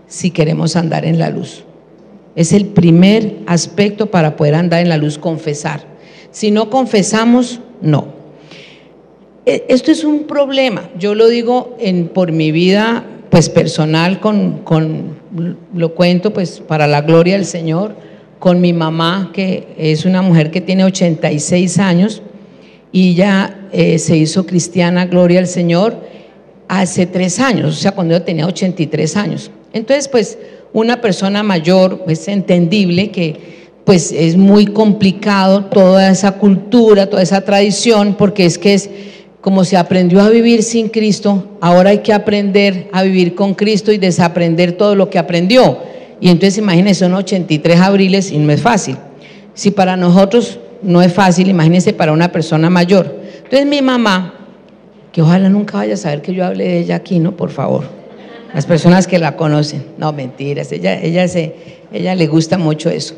si queremos andar en la luz. Es el primer aspecto para poder andar en la luz, confesar. Si no confesamos, no. Esto es un problema. Yo lo digo por mi vida pues personal, lo cuento pues para la gloria del Señor, con mi mamá, que es una mujer que tiene 86 años y ya se hizo cristiana, gloria al Señor, hace 3 años, o sea, cuando yo tenía 83 años. Entonces, pues, una persona mayor, es entendible que pues es muy complicado toda esa cultura, toda esa tradición, porque es como se aprendió a vivir sin Cristo, ahora hay que aprender a vivir con Cristo y desaprender todo lo que aprendió. Y entonces imagínense, son 83 abriles y no es fácil. Si para nosotros no es fácil, imagínense para una persona mayor. Entonces mi mamá, que ojalá nunca vaya a saber que yo hablé de ella aquí, ¿no? Por favor. Las personas que la conocen, no, mentiras, ella le gusta mucho eso.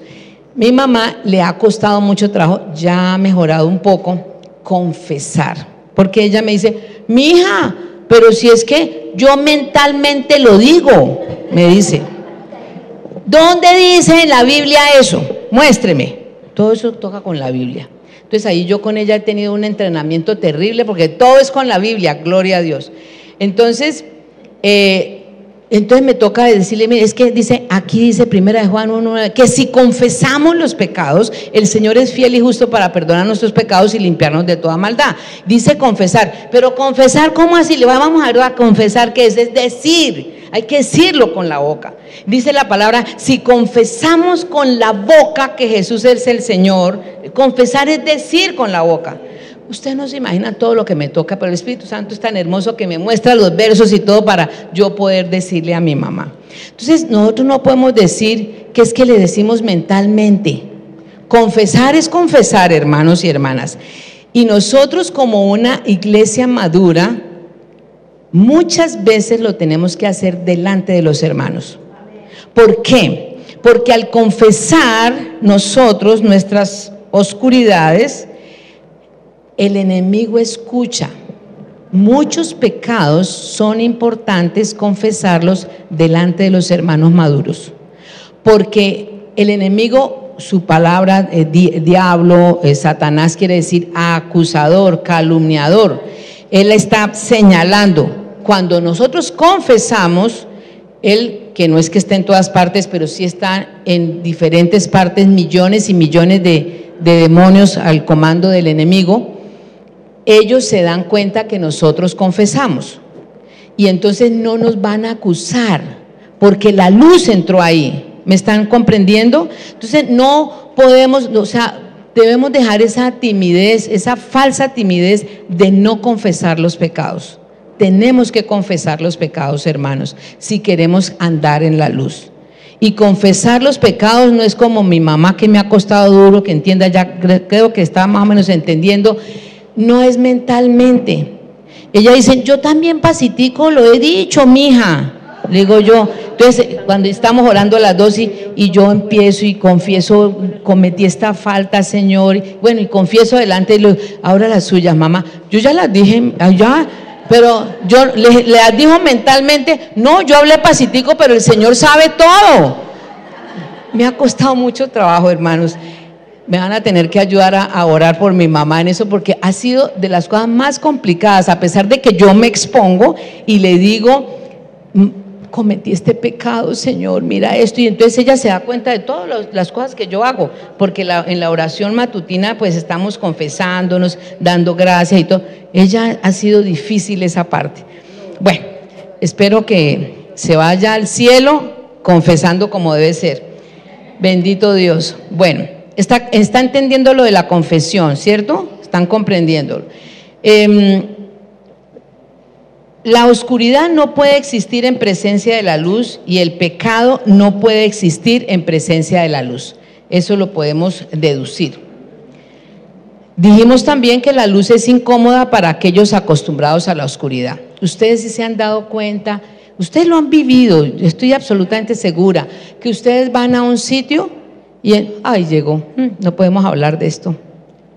Mi mamá le ha costado mucho trabajo, ya ha mejorado un poco, confesar, porque ella me dice, mija, pero si es que yo mentalmente lo digo, me dice, ¿dónde dice en la Biblia eso? Muéstreme. Todo eso toca con la Biblia. Entonces ahí yo con ella he tenido un entrenamiento terrible, porque todo es con la Biblia, gloria a Dios. Entonces me toca decirle, mire, es que dice, aquí dice primera de Juan 1, que si confesamos los pecados, el Señor es fiel y justo para perdonar nuestros pecados y limpiarnos de toda maldad. Dice confesar, pero confesar, ¿cómo así? Le vamos a ver a confesar, ¿qué es? Es decir, hay que decirlo con la boca. Dice la palabra, si confesamos con la boca que Jesús es el Señor, confesar es decir con la boca. Usted no se imagina todo lo que me toca, pero el Espíritu Santo es tan hermoso que me muestra los versos y todo para yo poder decirle a mi mamá. Entonces nosotros no podemos decir que es que le decimos mentalmente. Confesar es confesar, hermanos y hermanas. Y nosotros como una iglesia madura, muchas veces lo tenemos que hacer delante de los hermanos. ¿Por qué? Porque al confesar nosotros nuestras oscuridades, el enemigo escucha. Muchos pecados son importantes confesarlos delante de los hermanos maduros, porque el enemigo su palabra, diablo, Satanás quiere decir acusador, calumniador. Él está señalando. Cuando nosotros confesamos, él, que no es que esté en todas partes, pero sí está en diferentes partes, millones y millones de demonios al comando del enemigo, ellos se dan cuenta que nosotros confesamos. Y entonces no nos van a acusar, porque la luz entró ahí. ¿Me están comprendiendo? Entonces no podemos, o sea, debemos dejar esa timidez, esa falsa timidez de no confesar los pecados. Tenemos que confesar los pecados, hermanos, si queremos andar en la luz. Y confesar los pecados no es como mi mamá, que me ha costado duro, que entienda, ya creo que está más o menos entendiendo. No es mentalmente. Ella dice, yo también pasitico lo he dicho, mija. Le digo yo, entonces cuando estamos orando a las 2 y yo empiezo y confieso, cometí esta falta, Señor, bueno, y confieso delante de ahora las suyas, mamá, yo ya las dije, ya, pero yo le dijo mentalmente, no, yo hablé pasitico, pero el Señor sabe todo. Me ha costado mucho trabajo, hermanos. Me van a tener que ayudar a orar por mi mamá en eso, porque ha sido de las cosas más complicadas, a pesar de que yo me expongo y le digo, cometí este pecado, Señor, mira esto, y entonces ella se da cuenta de todas las cosas que yo hago, porque en la oración matutina pues estamos confesándonos, dando gracias y todo. Ella ha sido difícil esa parte. Bueno, espero que se vaya al cielo confesando como debe ser. Bendito Dios. Bueno, está entendiendo lo de la confesión, ¿cierto? Están comprendiéndolo. La oscuridad no puede existir en presencia de la luz, y el pecado no puede existir en presencia de la luz. Eso lo podemos deducir. Dijimos también que la luz es incómoda para aquellos acostumbrados a la oscuridad. Ustedes sí se han dado cuenta, ustedes lo han vivido, estoy absolutamente segura, que ustedes van a un sitio y ay, llegó, no podemos hablar de esto,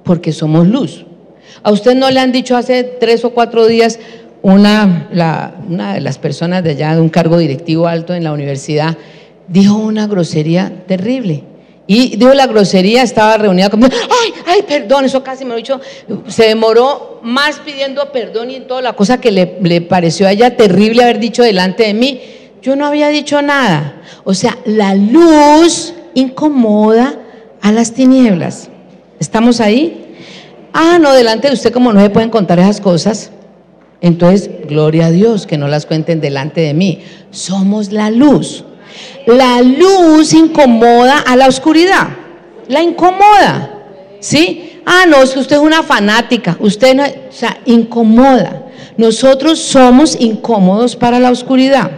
porque somos luz. A usted no le han dicho hace 3 o 4 días, una de las personas de allá, de un cargo directivo alto en la universidad, dijo una grosería terrible. Y dijo la grosería, estaba reunida conmigo, ay, perdón, eso casi me lo he dicho, se demoró más pidiendo perdón y toda la cosa que le pareció a ella terrible haber dicho delante de mí. Yo no había dicho nada. O sea, la luz incomoda a las tinieblas. ¿Estamos ahí? No, delante de usted como no se pueden contar esas cosas. Entonces, gloria a Dios que no las cuenten delante de mí. Somos la luz. La luz incomoda a la oscuridad, la incomoda, ¿sí? No, es que usted es una fanática, usted no, o sea, incomoda. Nosotros somos incómodos para la oscuridad,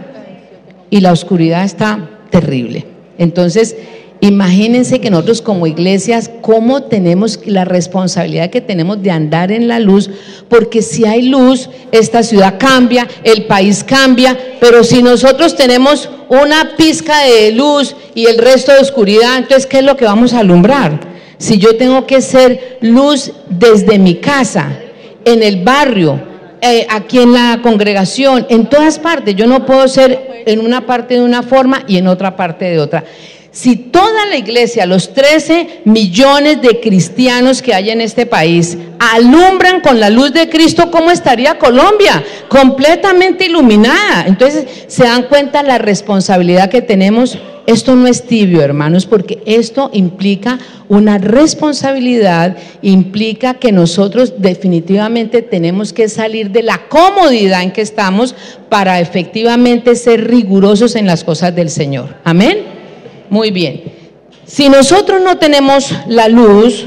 y la oscuridad está terrible. Entonces, imagínense que nosotros como iglesias, cómo tenemos la responsabilidad que tenemos de andar en la luz, porque si hay luz, esta ciudad cambia, el país cambia, pero si nosotros tenemos una pizca de luz y el resto de oscuridad, entonces ¿qué es lo que vamos a alumbrar? Si yo tengo que ser luz desde mi casa, en el barrio, aquí en la congregación, en todas partes, yo no puedo ser en una parte de una forma y en otra parte de otra. Si toda la iglesia, los 13 millones de cristianos que hay en este país, alumbran con la luz de Cristo, ¿cómo estaría Colombia? Completamente iluminada. Entonces, se dan cuenta la responsabilidad que tenemos. Esto no es tibio, hermanos, porque esto implica una responsabilidad, implica que nosotros definitivamente tenemos que salir de la comodidad en que estamos para efectivamente ser rigurosos en las cosas del Señor. Amén. Muy bien, si nosotros no tenemos la luz,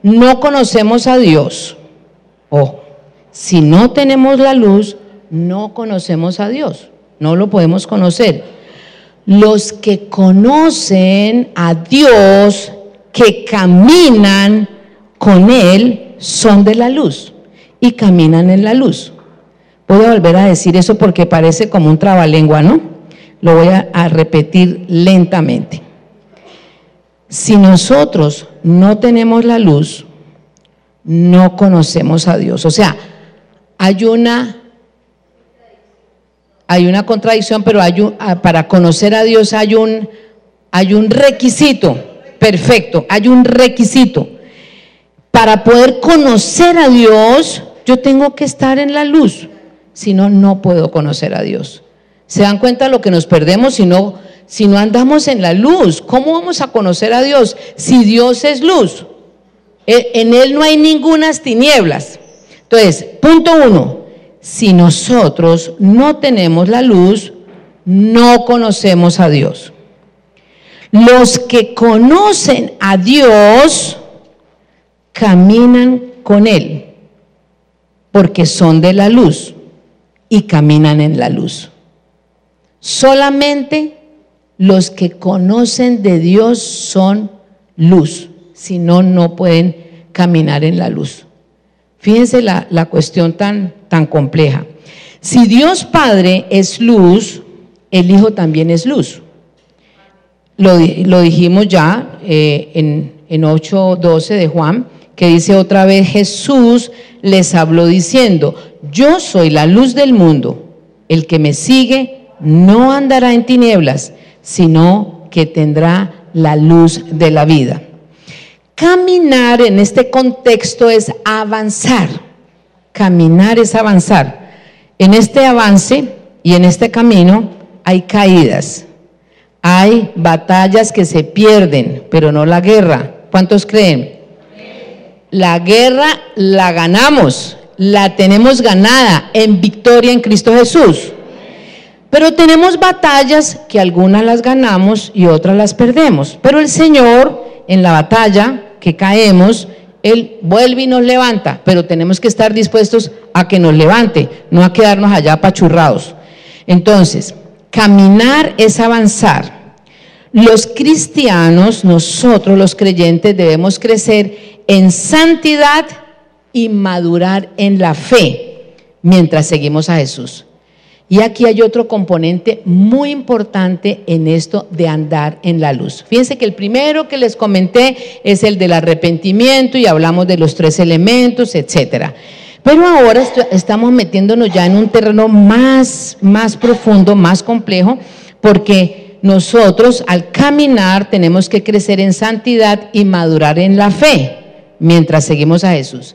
no conocemos a Dios. Si no tenemos la luz, no conocemos a Dios, no lo podemos conocer. Los que conocen a Dios, que caminan con Él, son de la luz y caminan en la luz. Voy a volver a decir eso porque parece como un trabalengua, ¿no? Lo voy a repetir lentamente. Si nosotros no tenemos la luz, no conocemos a Dios. O sea, hay una contradicción, pero para conocer a Dios hay un requisito. Perfecto, hay un requisito. Para poder conocer a Dios, yo tengo que estar en la luz. Si no, no puedo conocer a Dios. ¿Se dan cuenta de lo que nos perdemos si no andamos en la luz? ¿Cómo vamos a conocer a Dios si Dios es luz? En Él no hay ningunas tinieblas. Entonces, punto 1, si nosotros no tenemos la luz, no conocemos a Dios. Los que conocen a Dios caminan con Él, porque son de la luz y caminan en la luz. Solamente los que conocen de Dios son luz, si no, no pueden caminar en la luz. Fíjense la cuestión tan compleja. Si Dios Padre es luz, el Hijo también es luz. Lo dijimos ya en 8:12 de Juan, que dice otra vez: Jesús les habló diciendo: yo soy la luz del mundo, el que me sigue no andará en tinieblas, sino que tendrá la luz de la vida. Caminar en este contexto es avanzar. Caminar es avanzar. En este avance y en este camino hay caídas, hay batallas que se pierden, pero no la guerra. ¿Cuántos creen? La guerra la ganamos, la tenemos ganada en victoria en Cristo Jesús. Pero tenemos batallas que algunas las ganamos y otras las perdemos. Pero el Señor, en la batalla que caemos, Él vuelve y nos levanta, pero tenemos que estar dispuestos a que nos levante, no a quedarnos allá apachurrados. Entonces, caminar es avanzar. Los cristianos, nosotros los creyentes, debemos crecer en santidad y madurar en la fe mientras seguimos a Jesús. Y aquí hay otro componente muy importante en esto de andar en la luz. Fíjense que el primero que les comenté es el del arrepentimiento y hablamos de los 3 elementos, etcétera. Pero ahora estamos metiéndonos ya en un terreno más profundo, más complejo, porque nosotros al caminar tenemos que crecer en santidad y madurar en la fe mientras seguimos a Jesús.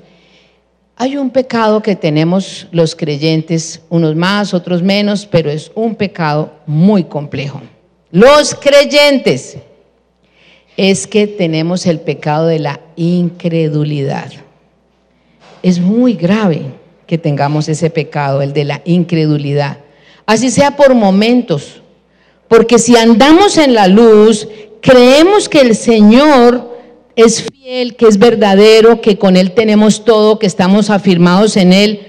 Hay un pecado que tenemos los creyentes, unos más, otros menos, pero es un pecado muy complejo. Los creyentes es que tenemos el pecado de la incredulidad. Es muy grave que tengamos ese pecado, el de la incredulidad. Así sea por momentos, porque si andamos en la luz, creemos que el Señor es fiel, que es verdadero, que con Él tenemos todo, que estamos afirmados en Él,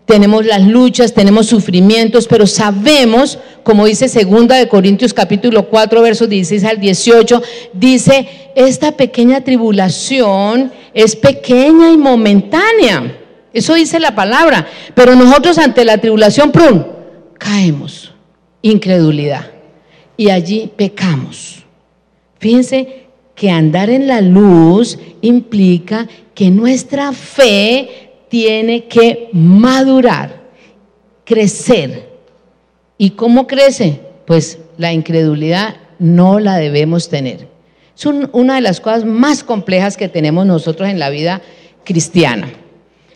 tenemos las luchas, tenemos sufrimientos, pero sabemos, como dice 2 de Corintios capítulo 4, versos 16 al 18, dice: esta pequeña tribulación es pequeña y momentánea. Eso dice la palabra, pero nosotros ante la tribulación, ¡prum!, caemos, incredulidad, y allí pecamos. Fíjense que andar en la luz implica que nuestra fe tiene que madurar, crecer. ¿Y cómo crece? Pues la incredulidad no la debemos tener. Es una de las cosas más complejas que tenemos nosotros en la vida cristiana.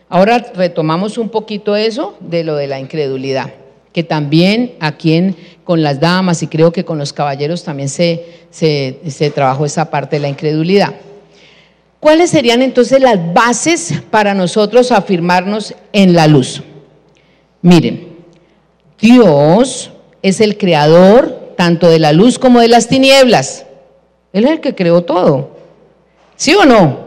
Ahora retomamos un poquito eso de lo de la incredulidad, que también aquí con las damas y creo que con los caballeros también se trabajó esa parte de la incredulidad. ¿Cuáles serían entonces las bases para nosotros afirmarnos en la luz? Miren, Dios es el creador tanto de la luz como de las tinieblas. Él es el que creó todo. ¿Sí o no?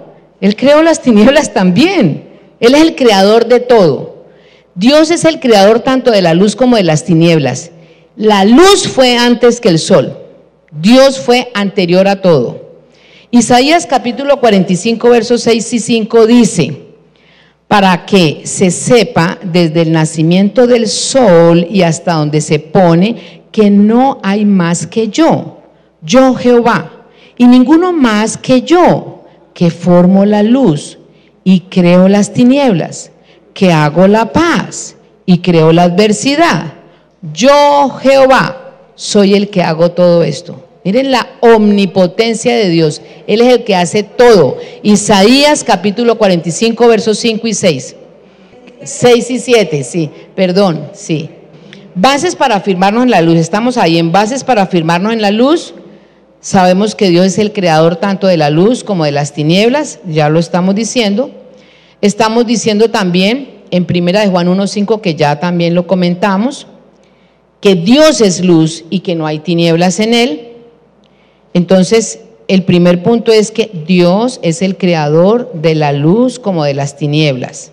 Él creó las tinieblas también. Él es el creador de todo. Dios es el creador tanto de la luz como de las tinieblas. La luz fue antes que el sol. Dios fue anterior a todo. Isaías capítulo 45 versos 6 y 5 dice: para que se sepa desde el nacimiento del sol y hasta donde se pone que no hay más que yo Jehová, y ninguno más que yo, que formo la luz y creo las tinieblas, que hago la paz y creo la adversidad. Yo, Jehová, soy el que hago todo esto. Miren la omnipotencia de Dios. Él es el que hace todo. Isaías capítulo 45, versos 5 y 6. 6 y 7, sí, perdón, sí. Bases para afirmarnos en la luz. Estamos ahí en bases para afirmarnos en la luz. Sabemos que Dios es el creador tanto de la luz como de las tinieblas. Ya lo estamos diciendo. Estamos diciendo también en primera de Juan 1:5, que ya también lo comentamos, que Dios es luz y que no hay tinieblas en él. Entonces, el primer punto es que Dios es el creador de la luz como de las tinieblas.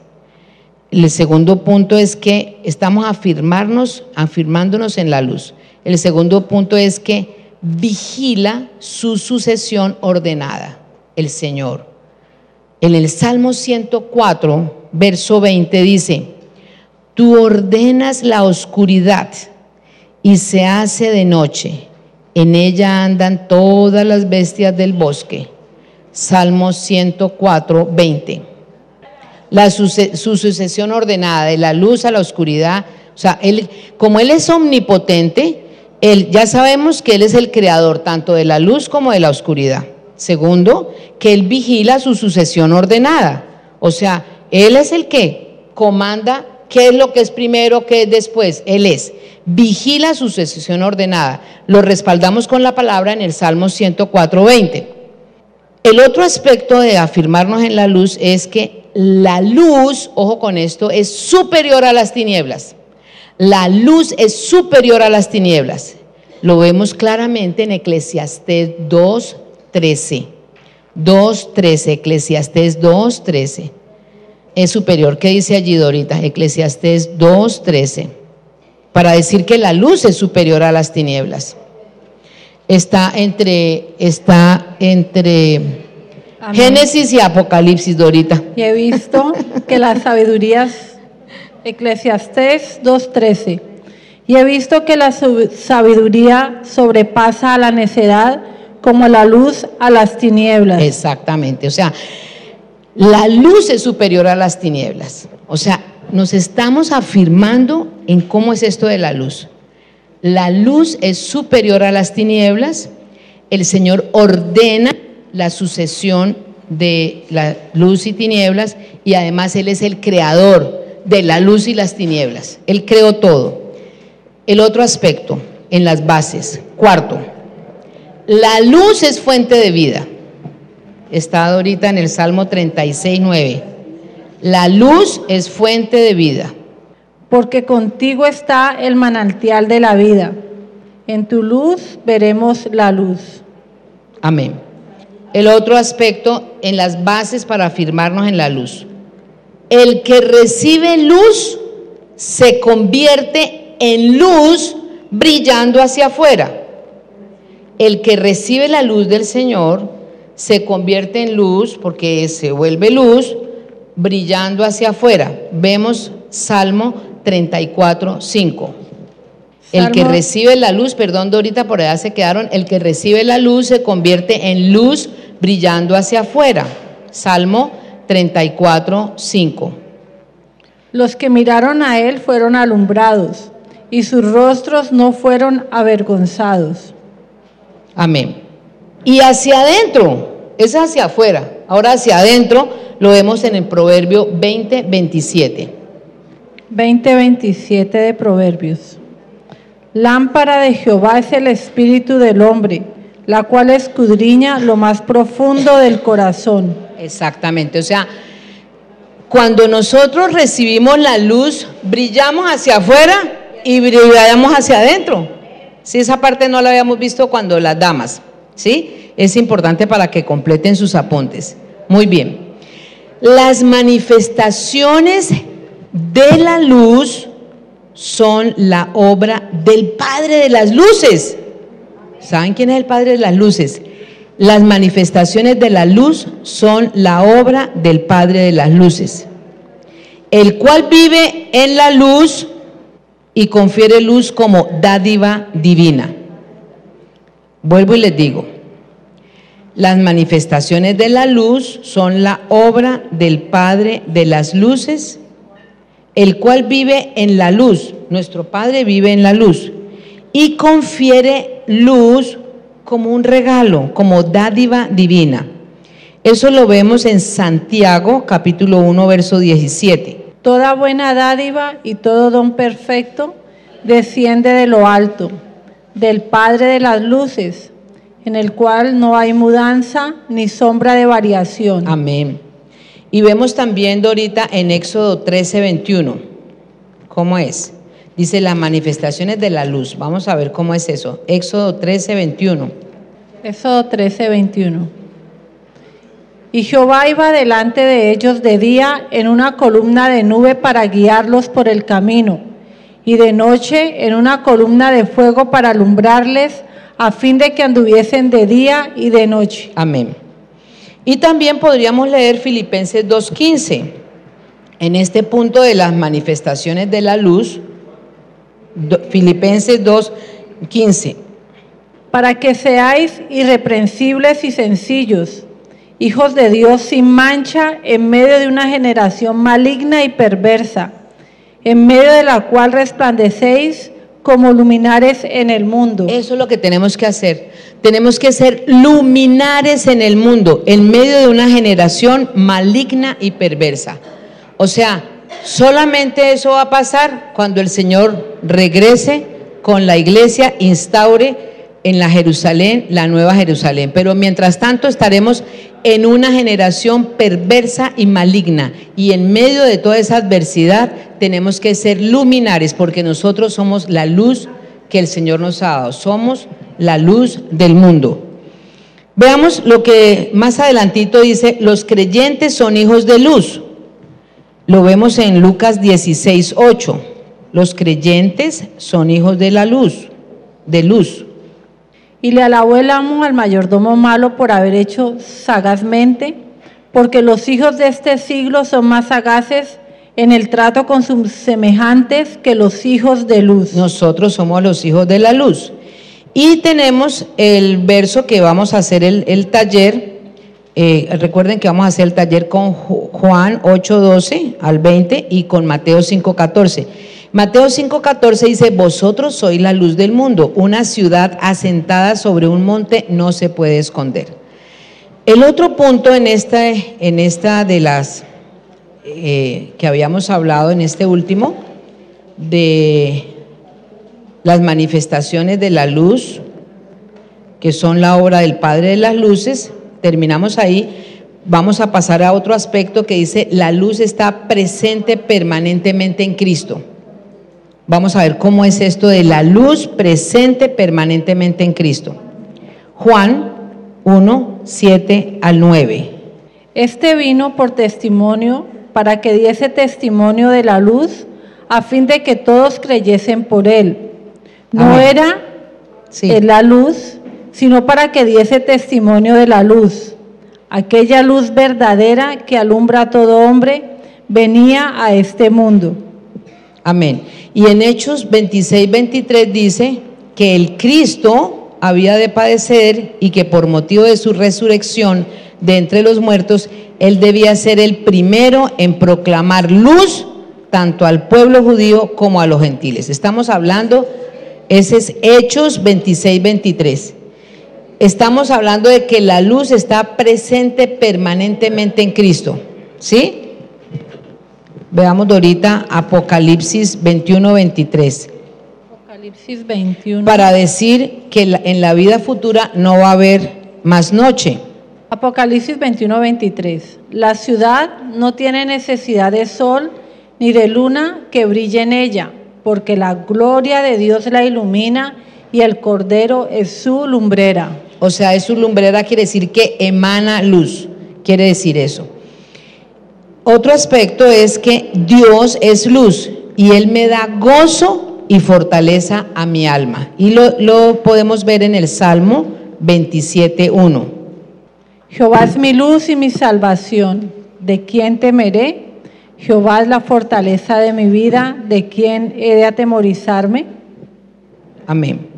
El segundo punto es que estamos afirmándonos en la luz. El segundo punto es que vigila su sucesión ordenada, el Señor. En el Salmo 104, verso 20 dice: tú ordenas la oscuridad y se hace de noche, en ella andan todas las bestias del bosque. Salmo 104, 20. Su sucesión ordenada, de la luz a la oscuridad. O sea, como Él es omnipotente, ya sabemos que Él es el creador tanto de la luz como de la oscuridad. Segundo, que Él vigila su sucesión ordenada. O sea, Él es el que comanda qué es lo que es primero, qué es después. Él vigila su sucesión ordenada. Lo respaldamos con la palabra en el Salmo 104, 20. El otro aspecto de afirmarnos en la luz es que la luz, ojo con esto, es superior a las tinieblas. La luz es superior a las tinieblas. Lo vemos claramente en Eclesiastés 2:13. 2:13, Eclesiastés 2:13. Es superior. ¿Qué dice allí, Dorita? Eclesiastés 2:13. Para decir que la luz es superior a las tinieblas. Está entre Amén. Génesis y Apocalipsis, Dorita. Y he visto que la sabiduría, Eclesiastés 2:13, y he visto que la sabiduría sobrepasa a la necedad como la luz a las tinieblas. Exactamente, o sea, la luz es superior a las tinieblas. O sea, nos estamos afirmando en cómo es esto de la luz. La luz es superior a las tinieblas. El Señor ordena la sucesión de la luz y tinieblas, y además Él es el creador de la luz y las tinieblas. Él creó todo. El otro aspecto en las bases. Cuarto, la luz es fuente de vida. Está ahorita en el Salmo 36:9. La luz es fuente de vida. Porque contigo está el manantial de la vida. En tu luz veremos la luz. Amén. El otro aspecto en las bases para afirmarnos en la luz. El que recibe luz se convierte en luz brillando hacia afuera. El que recibe la luz del Señor se convierte en luz, porque se vuelve luz brillando hacia afuera. Vemos Salmo 34:5. El que recibe la luz, perdón Dorita, por allá se quedaron, el que recibe la luz se convierte en luz brillando hacia afuera. Salmo 34:5. Los que miraron a él fueron alumbrados, y sus rostros no fueron avergonzados. Amén. Y hacia adentro, es hacia afuera. Ahora hacia adentro lo vemos en el Proverbio 20:27. 20:27 de Proverbios. Lámpara de Jehová es el espíritu del hombre, la cual escudriña lo más profundo del corazón. Exactamente, o sea, cuando nosotros recibimos la luz, brillamos hacia afuera y brillamos hacia adentro. Sí, esa parte no la habíamos visto cuando las damas, ¿sí? Es importante para que completen sus apuntes. Muy bien. Las manifestaciones de la luz son la obra del Padre de las luces. ¿Saben quién es el Padre de las luces? Las manifestaciones de la luz son la obra del Padre de las luces, el cual vive en la luz y confiere luz como dádiva divina. Vuelvo y les digo, las manifestaciones de la luz son la obra del Padre de las luces, el cual vive en la luz. Nuestro Padre vive en la luz y confiere luz como un regalo, como dádiva divina. Eso lo vemos en Santiago, capítulo 1, verso 17. Toda buena dádiva y todo don perfecto desciende de lo alto, del Padre de las luces, en el cual no hay mudanza ni sombra de variación. Amén. Y vemos también, Dorita, en Éxodo 13, 21. ¿Cómo es? Dice las manifestaciones de la luz. Vamos a ver cómo es eso. Éxodo 13, 21. Éxodo 13, 21. Y Jehová iba delante de ellos de día en una columna de nube para guiarlos por el camino, y de noche en una columna de fuego para alumbrarles, a fin de que anduviesen de día y de noche. Amén. Y también podríamos leer Filipenses 2:15. En este punto de las manifestaciones de la luz, Filipenses 2:15. Para que seáis irreprensibles y sencillos, hijos de Dios sin mancha, en medio de una generación maligna y perversa, en medio de la cual resplandecéis como luminares en el mundo. Eso es lo que tenemos que hacer. Tenemos que ser luminares en el mundo, en medio de una generación maligna y perversa. O sea, solamente eso va a pasar cuando el Señor regrese con la iglesia, instaure en la Jerusalén, la nueva Jerusalén. Pero mientras tanto estaremos en una generación perversa y maligna, y en medio de toda esa adversidad tenemos que ser luminares, porque nosotros somos la luz que el Señor nos ha dado, somos la luz del mundo. Veamos lo que más adelantito dice: los creyentes son hijos de luz. Lo vemos en Lucas 16:8. Los creyentes son hijos de la luz, de luz. Y le alabó el amo al mayordomo malo por haber hecho sagazmente, porque los hijos de este siglo son más sagaces en el trato con sus semejantes que los hijos de luz. Nosotros somos los hijos de la luz. Y tenemos el verso que vamos a hacer el taller. Recuerden que vamos a hacer el taller con Juan 8:12 al 20 y con Mateo 5:14. Mateo 5:14 dice: vosotros sois la luz del mundo, una ciudad asentada sobre un monte no se puede esconder. El otro punto en esta de las que habíamos hablado, en este último, de las manifestaciones de la luz, que son la obra del Padre de las luces, terminamos ahí. Vamos a pasar a otro aspecto que dice: la luz está presente permanentemente en Cristo. Vamos a ver cómo es esto de la luz presente permanentemente en Cristo. Juan 1:7 al 9. Este vino por testimonio, para que diese testimonio de la luz, a fin de que todos creyesen por él. No era la luz, sino para que diese testimonio de la luz. Aquella luz verdadera que alumbra a todo hombre venía a este mundo. Amén. Y en Hechos 26:23 dice que el Cristo había de padecer y que por motivo de su resurrección de entre los muertos, él debía ser el primero en proclamar luz tanto al pueblo judío como a los gentiles. Estamos hablando, ese es Hechos 26:23. Estamos hablando de que la luz está presente permanentemente en Cristo, ¿sí? Veamos ahorita Apocalipsis 21:23. Apocalipsis 21. Para decir que en la vida futura no va a haber más noche. Apocalipsis 21:23. La ciudad no tiene necesidad de sol ni de luna que brille en ella, porque la gloria de Dios la ilumina y el Cordero es su lumbrera. O sea, es su lumbrera, quiere decir que emana luz, quiere decir eso. Otro aspecto es que Dios es luz y Él me da gozo y fortaleza a mi alma. Y lo podemos ver en el Salmo 27:1. Jehová es mi luz y mi salvación. ¿De quién temeré? Jehová es la fortaleza de mi vida. ¿De quién he de atemorizarme? Amén.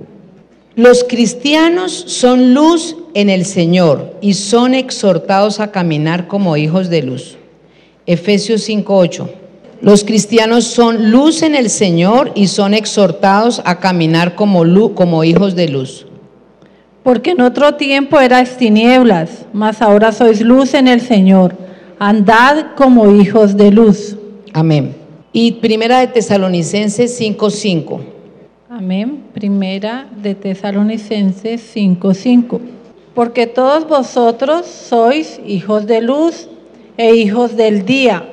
Los cristianos son luz en el Señor y son exhortados a caminar como hijos de luz. Efesios 5:8. Los cristianos son luz en el Señor y son exhortados a caminar como hijos de luz. Porque en otro tiempo erais tinieblas, mas ahora sois luz en el Señor. Andad como hijos de luz. Amén. Y Primera de Tesalonicenses 5:5. Amén. Primera de Tesalonicenses 5:5. Porque todos vosotros sois hijos de luz e hijos del día.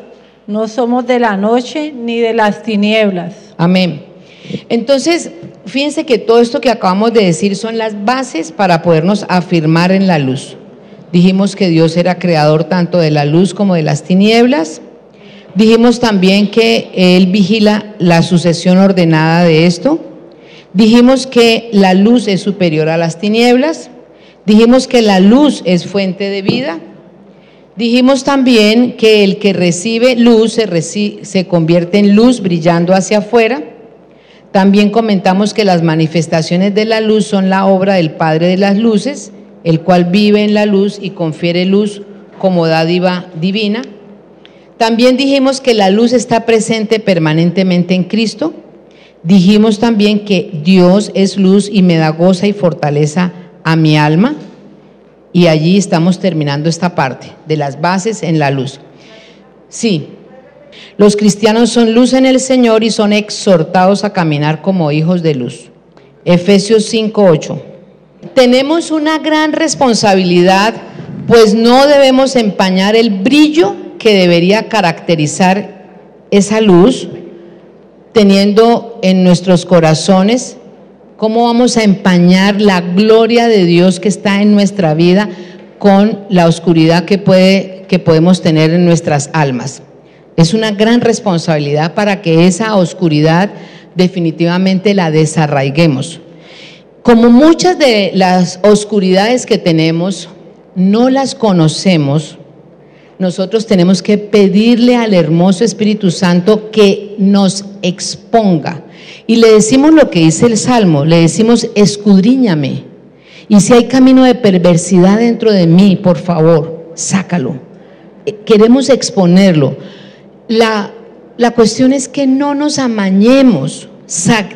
No somos de la noche ni de las tinieblas. Amén. Entonces, fíjense que todo esto que acabamos de decir son las bases para podernos afirmar en la luz. Dijimos que Dios era creador tanto de la luz como de las tinieblas. Dijimos también que Él vigila la sucesión ordenada de esto. Dijimos que la luz es superior a las tinieblas. Dijimos que la luz es fuente de vida. Dijimos también que el que recibe luz se convierte en luz brillando hacia afuera. También comentamos que las manifestaciones de la luz son la obra del Padre de las luces, el cual vive en la luz y confiere luz como dádiva divina. También dijimos que la luz está presente permanentemente en Cristo. Dijimos también que Dios es luz y me da goza y fortaleza a mi alma. Y allí estamos terminando esta parte de las bases en la luz. Sí, los cristianos son luz en el Señor y son exhortados a caminar como hijos de luz. Efesios 5:8. Tenemos una gran responsabilidad, pues no debemos empañar el brillo que debería caracterizar esa luz, teniendo en nuestros corazones. ¿Cómo vamos a empañar la gloria de Dios que está en nuestra vida con la oscuridad que podemos tener en nuestras almas? Es una gran responsabilidad para que esa oscuridad definitivamente la desarraiguemos. Como muchas de las oscuridades que tenemos no las conocemos, nosotros tenemos que pedirle al hermoso Espíritu Santo que nos exponga. Y le decimos lo que dice el Salmo, le decimos: escudriñame, y si hay camino de perversidad dentro de mí, por favor, sácalo. Queremos exponerlo. La cuestión es que no nos amañemos,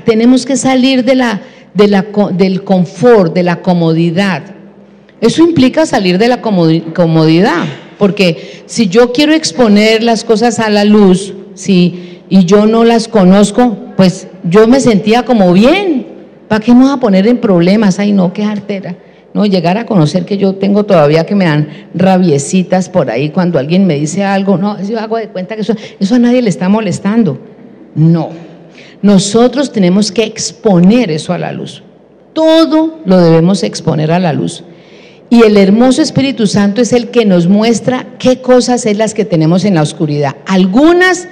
tenemos que salir del confort, de la comodidad. Eso implica salir de la comodidad, porque si yo quiero exponer las cosas a la luz, y yo no las conozco, pues yo me sentía como bien. ¿Para qué me voy a poner en problemas? Ay, no, qué artera. No, llegar a conocer que yo tengo todavía que me dan rabiecitas por ahí cuando alguien me dice algo. No, yo hago de cuenta que eso a nadie le está molestando. No, nosotros tenemos que exponer eso a la luz. Todo lo debemos exponer a la luz. Y el hermoso Espíritu Santo es el que nos muestra qué cosas es las que tenemos en la oscuridad. Algunas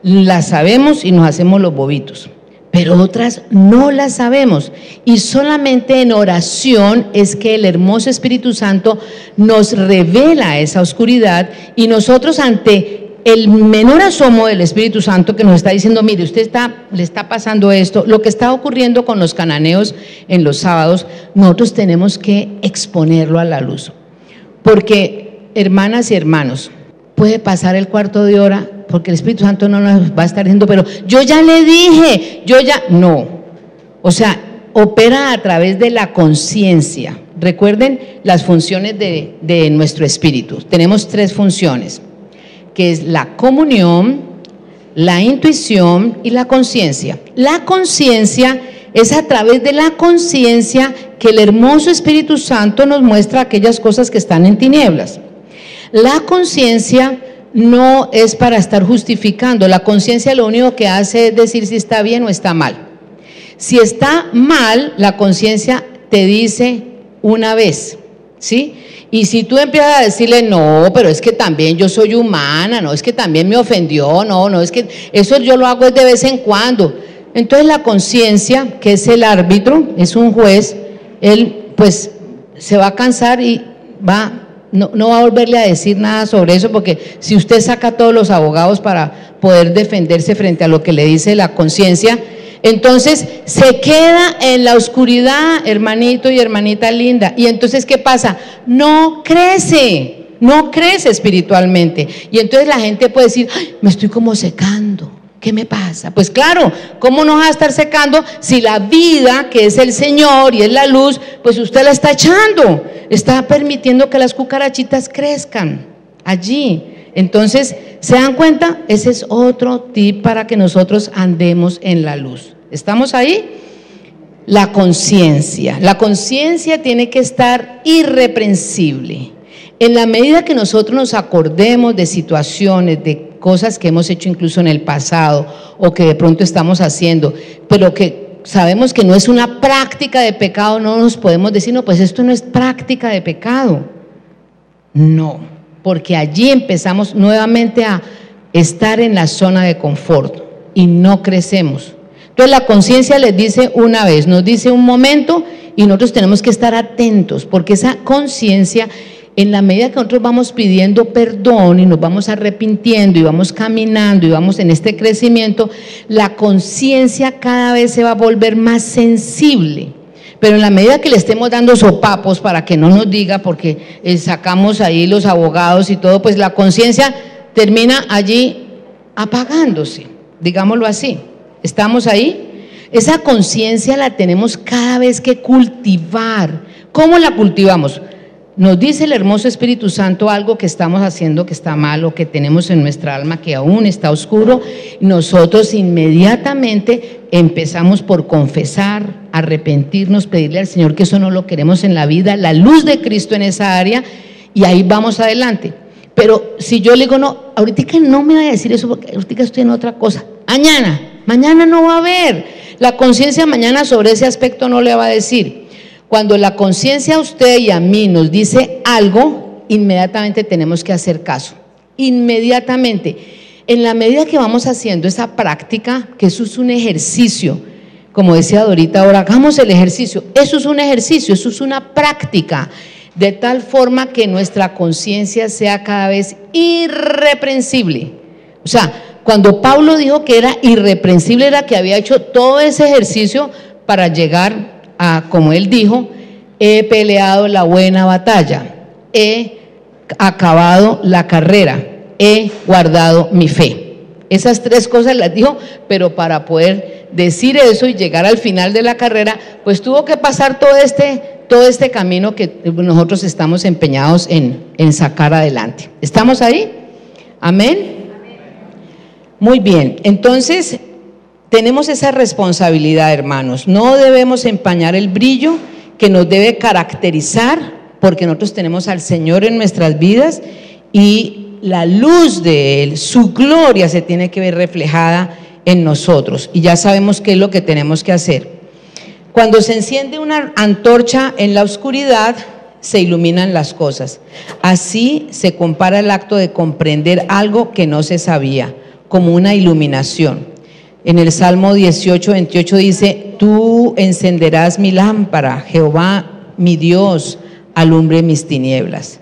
las sabemos y nos hacemos los bobitos, pero otras no las sabemos, y solamente en oración es que el hermoso Espíritu Santo nos revela esa oscuridad, y nosotros ante el menor asomo del Espíritu Santo que nos está diciendo: mire, le está pasando esto, lo que está ocurriendo con los cananeos en los sábados, nosotros tenemos que exponerlo a la luz, porque hermanas y hermanos, puede pasar el cuarto de hora, porque el Espíritu Santo no nos va a estar diciendo: pero yo ya le dije, no. O sea, opera a través de la conciencia. Recuerden las funciones de nuestro espíritu. Tenemos 3 funciones, que es la comunión, la intuición y la conciencia. La conciencia es a través de la conciencia que el hermoso Espíritu Santo nos muestra aquellas cosas que están en tinieblas. La conciencia no es para estar justificando. La conciencia lo único que hace es decir si está bien o está mal. Si está mal, la conciencia te dice una vez, ¿sí? Y si tú empiezas a decirle: no, pero es que también yo soy humana, no, es que también me ofendió, no, es que eso yo lo hago de vez en cuando. Entonces la conciencia, que es el árbitro, es un juez, él pues se va a cansar y no va a volverle a decir nada sobre eso, porque si usted saca a todos los abogados para poder defenderse frente a lo que le dice la conciencia, entonces se queda en la oscuridad, hermanito y hermanita linda. Y entonces, ¿qué pasa? No crece espiritualmente. Y entonces la gente puede decir: ay, me estoy como secando, ¿Qué me pasa? Pues claro, ¿cómo no va a estar secando si la vida que es el Señor y es la luz, pues usted la está echando? Está permitiendo que las cucarachitas crezcan allí. Entonces, ¿se dan cuenta? Ese es otro tip para que nosotros andemos en la luz. ¿Estamos ahí? La conciencia. La conciencia tiene que estar irreprensible. En la medida que nosotros nos acordemos de situaciones, de cosas que hemos hecho incluso en el pasado o que de pronto estamos haciendo, pero que sabemos que no es una práctica de pecado, no nos podemos decir, no, pues esto no es práctica de pecado. No, porque allí empezamos nuevamente a estar en la zona de confort y no crecemos. Entonces la conciencia les dice una vez, nos dice un momento y nosotros tenemos que estar atentos, porque esa conciencia, en la medida que nosotros vamos pidiendo perdón y nos vamos arrepintiendo y vamos caminando y vamos en este crecimiento, la conciencia cada vez se va a volver más sensible. Pero en la medida que le estemos dando sopapos para que no nos diga, porque sacamos ahí los abogados y todo, pues la conciencia termina allí apagándose, digámoslo así. ¿Estamos ahí? Esa conciencia la tenemos cada vez que cultivar. ¿Cómo la cultivamos? Nos dice el hermoso Espíritu Santo algo que estamos haciendo que está mal o que tenemos en nuestra alma que aún está oscuro. Nosotros inmediatamente empezamos por confesar, arrepentirnos, pedirle al Señor que eso no lo queremos en la vida, la luz de Cristo en esa área, y ahí vamos adelante. Pero si yo le digo, no, ahorita no me vaya a decir eso porque ahorita estoy en otra cosa, mañana no va a haber, la conciencia mañana sobre ese aspecto no le va a decir. Cuando la conciencia a usted y a mí nos dice algo, inmediatamente tenemos que hacer caso, inmediatamente. En la medida que vamos haciendo esa práctica, que eso es un ejercicio, como decía Dorita ahora, hagamos el ejercicio, eso es un ejercicio, eso es una práctica, de tal forma que nuestra conciencia sea cada vez irreprensible. O sea, cuando Pablo dijo que era irreprensible, era que había hecho todo ese ejercicio para llegar a, como él dijo, he peleado la buena batalla, he acabado la carrera, he guardado mi fe. Esas tres cosas las dijo, pero para poder decir eso y llegar al final de la carrera, pues tuvo que pasar todo este camino que nosotros estamos empeñados en sacar adelante. ¿Estamos ahí? ¿Amén? Muy bien, entonces tenemos esa responsabilidad, hermanos. No debemos empañar el brillo que nos debe caracterizar, porque nosotros tenemos al Señor en nuestras vidas y la luz de Él, su gloria se tiene que ver reflejada en nosotros, y ya sabemos qué es lo que tenemos que hacer. Cuando se enciende una antorcha en la oscuridad, se iluminan las cosas. Así se compara el acto de comprender algo que no se sabía, como una iluminación. En el Salmo 18:28 dice, tú encenderás mi lámpara, Jehová mi Dios, alumbre mis tinieblas.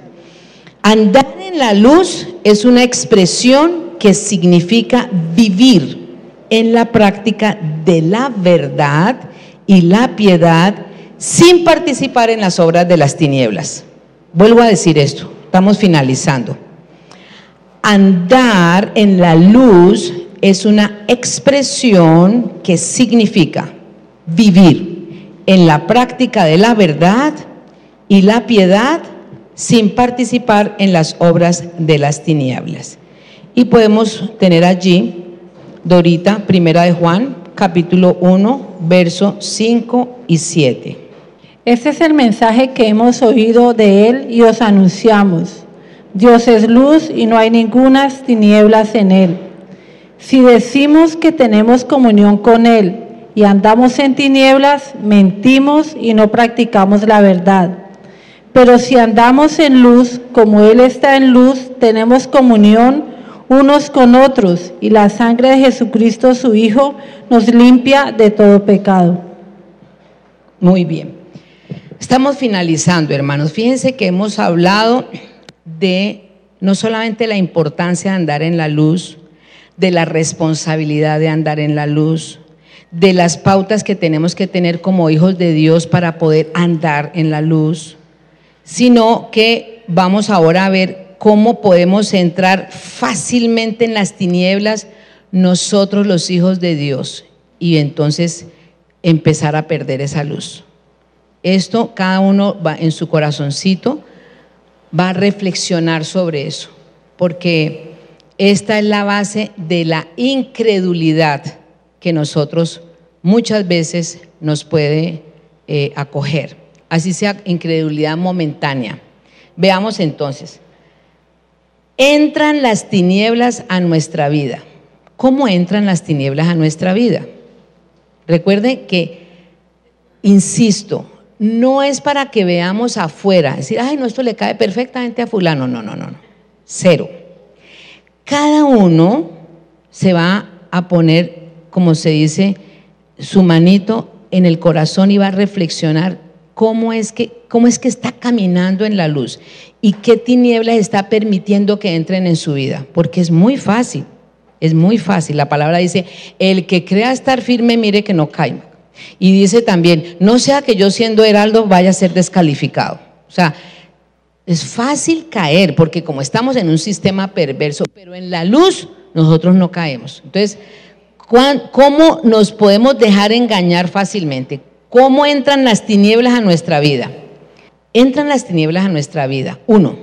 Andar en la luz es una expresión que significa vivir en la práctica de la verdad y la piedad sin participar en las obras de las tinieblas. Vuelvo a decir esto, estamos finalizando. Andar en la luz es una expresión que significa vivir en la práctica de la verdad y la piedad sin participar en las obras de las tinieblas. Y podemos tener allí, Dorita, Primera de Juan, capítulo 1, versos 5 y 7. Este es el mensaje que hemos oído de Él y os anunciamos. Dios es luz y no hay ningunas tinieblas en Él. Si decimos que tenemos comunión con Él y andamos en tinieblas, mentimos y no practicamos la verdad. Pero si andamos en luz, como Él está en luz, tenemos comunión unos con otros, y la sangre de Jesucristo, su Hijo, nos limpia de todo pecado. Muy bien. Estamos finalizando, hermanos. Fíjense que hemos hablado de no solamente la importancia de andar en la luz, de la responsabilidad de andar en la luz, de las pautas que tenemos que tener como hijos de Dios para poder andar en la luz, sino que vamos ahora a ver cómo podemos entrar fácilmente en las tinieblas, nosotros los hijos de Dios y entonces empezar a perder esa luz. Esto cada uno va en su corazoncito, va a reflexionar sobre eso, porque esta es la base de la incredulidad que nosotros muchas veces nos puede acoger, así sea incredulidad momentánea. Veamos entonces, entran las tinieblas a nuestra vida. ¿Cómo entran las tinieblas a nuestra vida? Recuerden que, insisto, no es para que veamos afuera, decir, ay, no, esto le cae perfectamente a fulano, no, cero. Cada uno se va a poner, como se dice, su manito en el corazón y va a reflexionar cómo es que está caminando en la luz y qué tinieblas está permitiendo que entren en su vida, porque es muy fácil, la palabra dice, el que crea estar firme, mire que no caiga, y dice también, no sea que yo siendo heraldo vaya a ser descalificado, o sea, es fácil caer, porque como estamos en un sistema perverso, pero en la luz nosotros no caemos. Entonces, ¿cómo nos podemos dejar engañar fácilmente? ¿Cómo entran las tinieblas a nuestra vida? Entran las tinieblas a nuestra vida. 1,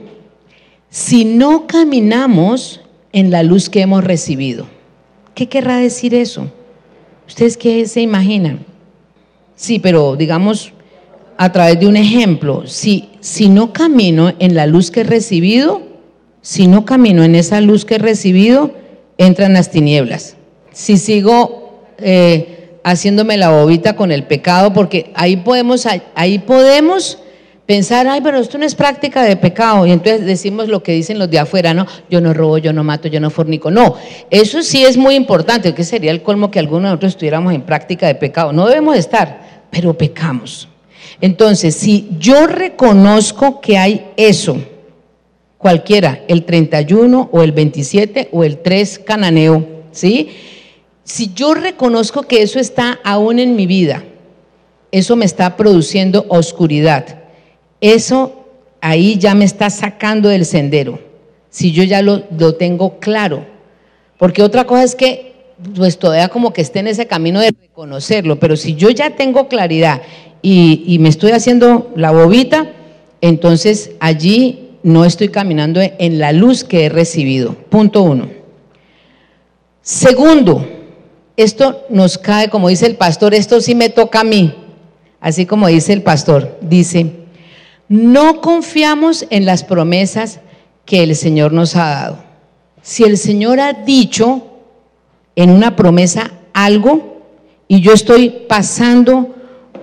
si no caminamos en la luz que hemos recibido. ¿Qué querrá decir eso? ¿Ustedes qué se imaginan? Sí, pero digamos a través de un ejemplo, si no camino en la luz que he recibido, entran las tinieblas. Si sigo haciéndome la bobita con el pecado, porque ahí podemos pensar, ay, pero esto no es práctica de pecado, y entonces decimos lo que dicen los de afuera, no, yo no robo, yo no mato, yo no fornico. No, eso sí es muy importante, que sería el colmo que algunos de nosotros estuviéramos en práctica de pecado. No debemos estar, pero pecamos. Entonces, si yo reconozco que hay eso, cualquiera, el 31 o el 27 o el 3 cananeo, ¿sí? Si yo reconozco que eso está aún en mi vida, eso me está produciendo oscuridad, eso ahí ya me está sacando del sendero, si yo ya lo tengo claro, porque otra cosa es que pues todavía como que esté en ese camino de reconocerlo, pero si yo ya tengo claridad y me estoy haciendo la bobita, entonces allí no estoy caminando en la luz que he recibido. Punto 1. Segundo, esto nos cae, como dice el pastor, esto sí me toca a mí, así como dice el pastor, dice, no confiamos en las promesas que el Señor nos ha dado. Si el Señor ha dicho en una promesa algo y yo estoy pasando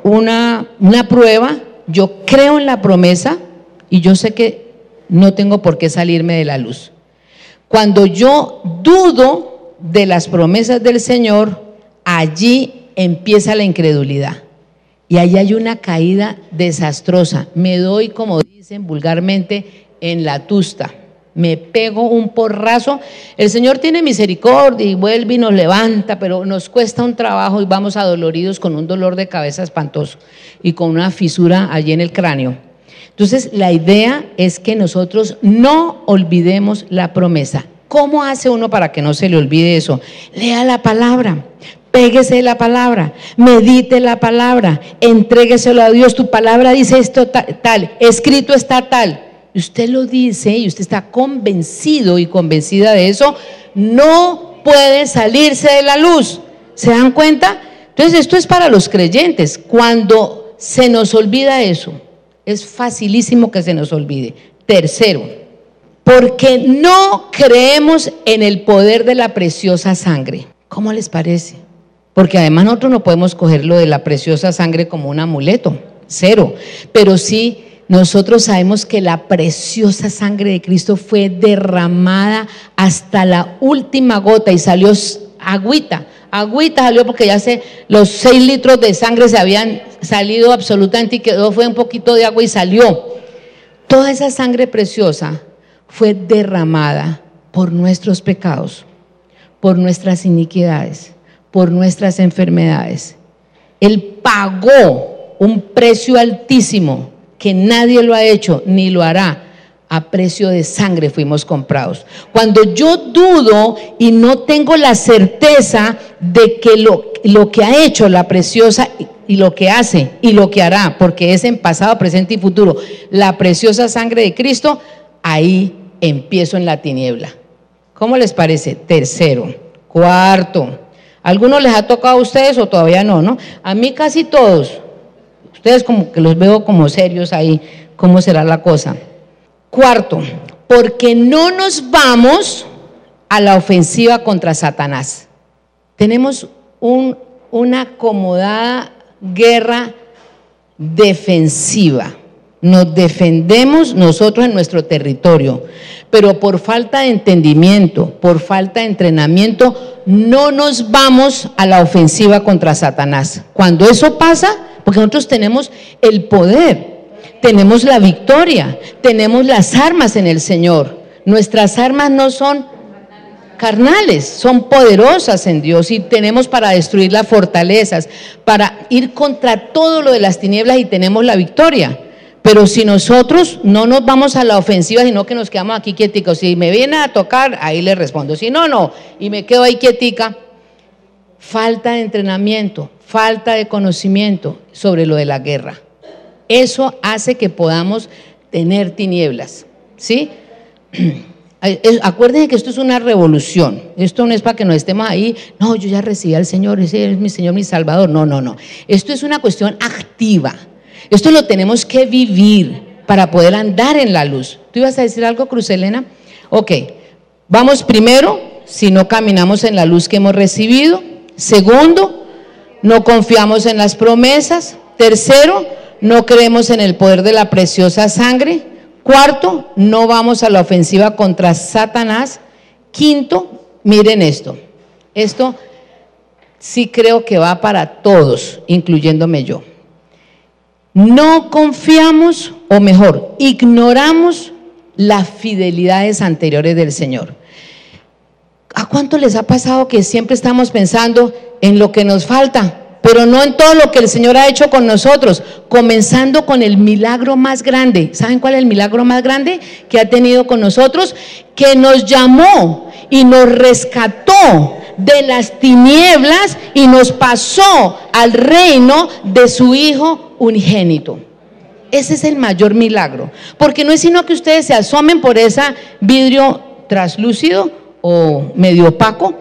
una prueba, yo creo en la promesa y yo sé que no tengo por qué salirme de la luz. Cuando yo dudo de las promesas del Señor, allí empieza la incredulidad y ahí hay una caída desastrosa. Me doy, como dicen vulgarmente, en la tusta, me pego un porrazo. El Señor tiene misericordia y vuelve y nos levanta, pero nos cuesta un trabajo y vamos adoloridos con un dolor de cabeza espantoso y con una fisura allí en el cráneo. Entonces la idea es que nosotros no olvidemos la promesa. ¿Cómo hace uno para que no se le olvide eso? Lea la palabra, péguese de la palabra, medite la palabra, entrégueselo a Dios. Tu palabra dice esto tal, escrito está tal. Usted lo dice y usted está convencido y convencida de eso, no puede salirse de la luz. ¿Se dan cuenta? Entonces esto es para los creyentes. Cuando se nos olvida eso, es facilísimo que se nos olvide. Tercero, porque no creemos en el poder de la preciosa sangre. ¿Cómo les parece? Porque además nosotros no podemos coger lo de la preciosa sangre como un amuleto, cero, pero sí nosotros sabemos que la preciosa sangre de Cristo fue derramada hasta la última gota y salió agüita salió, porque ya los 6 litros de sangre se habían salido absolutamente y quedó, fue un poquito de agua y salió. Toda esa sangre preciosa fue derramada por nuestros pecados, por nuestras iniquidades, por nuestras enfermedades. Él pagó un precio altísimo que nadie lo ha hecho ni lo hará A precio de sangre fuimos comprados. Cuando yo dudo y no tengo la certeza de que lo que ha hecho la preciosa y lo que hace y lo que hará, porque es en pasado, presente y futuro, la preciosa sangre de Cristo, ahí empiezo en la tiniebla. ¿Cómo les parece? Tercero. Cuarto. ¿Algunos les ha tocado a ustedes o todavía no, no? A mí casi todos. Ustedes como que los veo como serios ahí. ¿Cómo será la cosa? Cuarto, porque no nos vamos a la ofensiva contra Satanás. Tenemos una acomodada guerra defensiva. Nos defendemos nosotros en nuestro territorio, pero por falta de entendimiento, por falta de entrenamiento, no nos vamos a la ofensiva contra Satanás. Cuando eso pasa, porque nosotros tenemos el poder, tenemos la victoria, tenemos las armas en el Señor. Nuestras armas no son carnales, son poderosas en Dios y tenemos para destruir las fortalezas, para ir contra todo lo de las tinieblas y tenemos la victoria. Pero si nosotros no nos vamos a la ofensiva, sino que nos quedamos aquí quieticos, si me viene a tocar, ahí le respondo, si no, no, y me quedo ahí quietica, falta de entrenamiento, falta de conocimiento sobre lo de la guerra. Eso hace que podamos tener tinieblas, ¿sí? Acuérdense que esto es una revolución, esto no es para que nos estemos ahí, no, yo ya recibí al Señor, ese es mi Señor, mi Salvador, no, no, no, esto es una cuestión activa, esto lo tenemos que vivir para poder andar en la luz. ¿Tú ibas a decir algo, Cruz Elena? Ok, vamos primero, si no caminamos en la luz que hemos recibido. Segundo, no confiamos en las promesas. Tercero, no creemos en el poder de la preciosa sangre. Cuarto, no vamos a la ofensiva contra Satanás. Quinto, miren esto sí creo que va para todos, incluyéndome yo. No confiamos, o mejor, ignoramos las fidelidades anteriores del Señor. ¿A cuánto les ha pasado que siempre estamos pensando en lo que nos falta, pero no en todo lo que el Señor ha hecho con nosotros, comenzando con el milagro más grande? ¿Saben cuál es el milagro más grande que ha tenido con nosotros? Que nos llamó y nos rescató de las tinieblas y nos pasó al reino de su Hijo unigénito. Ese es el mayor milagro, porque no es sino que ustedes se asomen por ese vidrio translúcido o medio opaco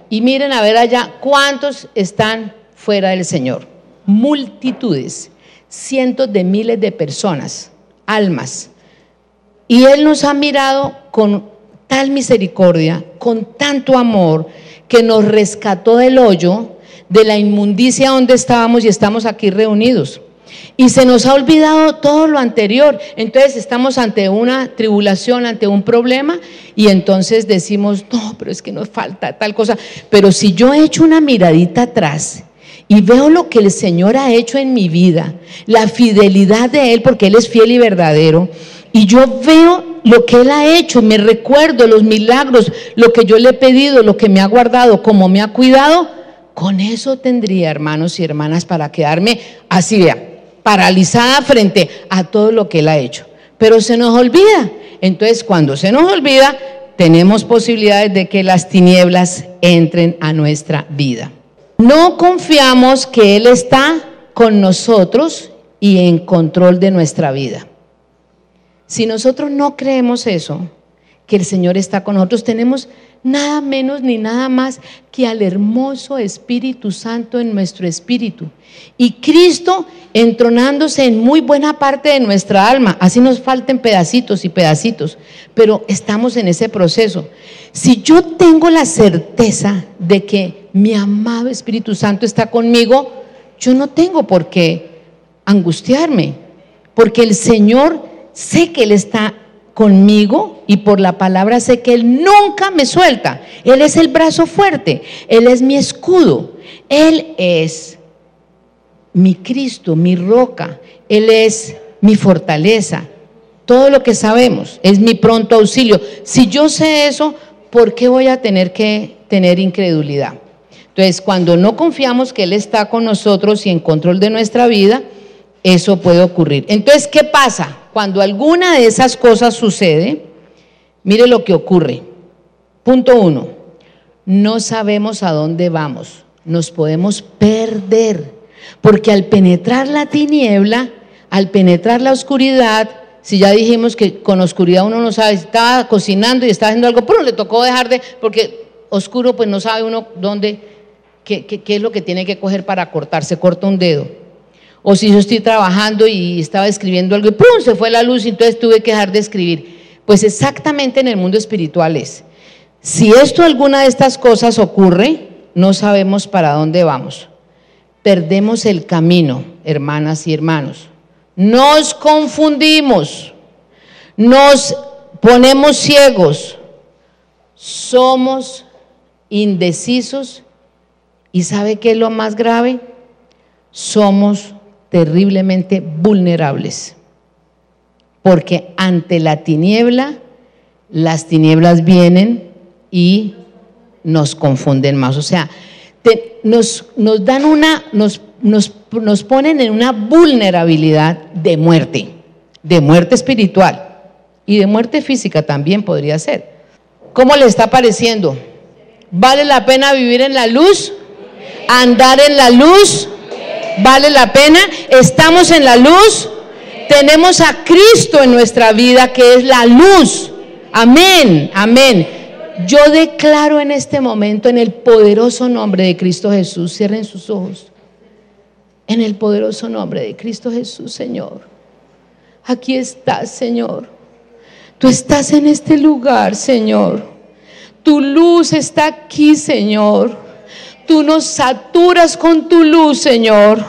y miren a ver allá cuántos están fuera del Señor. Multitudes, cientos de miles de personas, almas, y Él nos ha mirado con tal misericordia, con tanto amor, que nos rescató del hoyo, de la inmundicia donde estábamos y estamos aquí reunidos. Y se nos ha olvidado todo lo anterior. Entonces estamos ante una tribulación, ante un problema, y entonces decimos, no, pero es que nos falta tal cosa. Pero si yo echo una miradita atrás y veo lo que el Señor ha hecho en mi vida, la fidelidad de Él, porque Él es fiel y verdadero, y yo veo lo que Él ha hecho, me recuerdo los milagros, lo que yo le he pedido, lo que me ha guardado, cómo me ha cuidado, con eso tendría, hermanos y hermanas, para quedarme así, vea, paralizada frente a todo lo que Él ha hecho. Pero se nos olvida. Entonces, cuando se nos olvida, tenemos posibilidades de que las tinieblas entren a nuestra vida. No confiamos que Él está con nosotros y en control de nuestra vida. Si nosotros no creemos eso, que el Señor está con nosotros, tenemos nada menos ni nada más que al hermoso Espíritu Santo en nuestro espíritu, y Cristo entronándose en muy buena parte de nuestra alma. Así nos falten pedacitos y pedacitos, pero estamos en ese proceso. Si yo tengo la certeza de que mi amado Espíritu Santo está conmigo, yo no tengo por qué angustiarme, porque el Señor, sé que Él está conmigo, y por la palabra sé que Él nunca me suelta. Él es el brazo fuerte, Él es mi escudo, Él es mi Cristo, mi roca, Él es mi fortaleza. Todo lo que sabemos, es mi pronto auxilio. Si yo sé eso, ¿por qué voy a tener que tener incredulidad? Entonces, cuando no confiamos que Él está con nosotros y en control de nuestra vida, eso puede ocurrir. Entonces, ¿qué pasa? cuando alguna de esas cosas sucede, mire lo que ocurre. Punto 1, no sabemos a dónde vamos, nos podemos perder, porque al penetrar la tiniebla, al penetrar la oscuridad, si ya dijimos que con oscuridad uno no sabe, si estaba cocinando y estaba haciendo algo, pero le tocó dejar de, porque oscuro pues no sabe uno dónde, qué es lo que tiene que coger para cortar, se corta un dedo. O si yo estoy trabajando y estaba escribiendo algo y ¡pum!, se fue la luz y entonces tuve que dejar de escribir. Pues exactamente en el mundo espiritual es. Si alguna de estas cosas ocurre, no sabemos para dónde vamos. Perdemos el camino, hermanas y hermanos. Nos confundimos, nos ponemos ciegos, somos indecisos y ¿sabe qué es lo más grave? Somos terriblemente vulnerables, porque ante la tiniebla, las tinieblas vienen y nos confunden más. O sea, nos ponen en una vulnerabilidad de muerte espiritual y de muerte física también podría ser. ¿Cómo le está pareciendo? ¿Vale la pena vivir en la luz? ¿Andar en la luz? ¿Vale la pena? ¿Estamos en la luz? Tenemos a Cristo en nuestra vida, que es la luz. Amén, amén. Yo declaro en este momento, en el poderoso nombre de Cristo Jesús, cierren sus ojos. En el poderoso nombre de Cristo Jesús, Señor. Aquí estás, Señor. Tú estás en este lugar, Señor. Tu luz está aquí, Señor. Tú nos saturas con tu luz, Señor.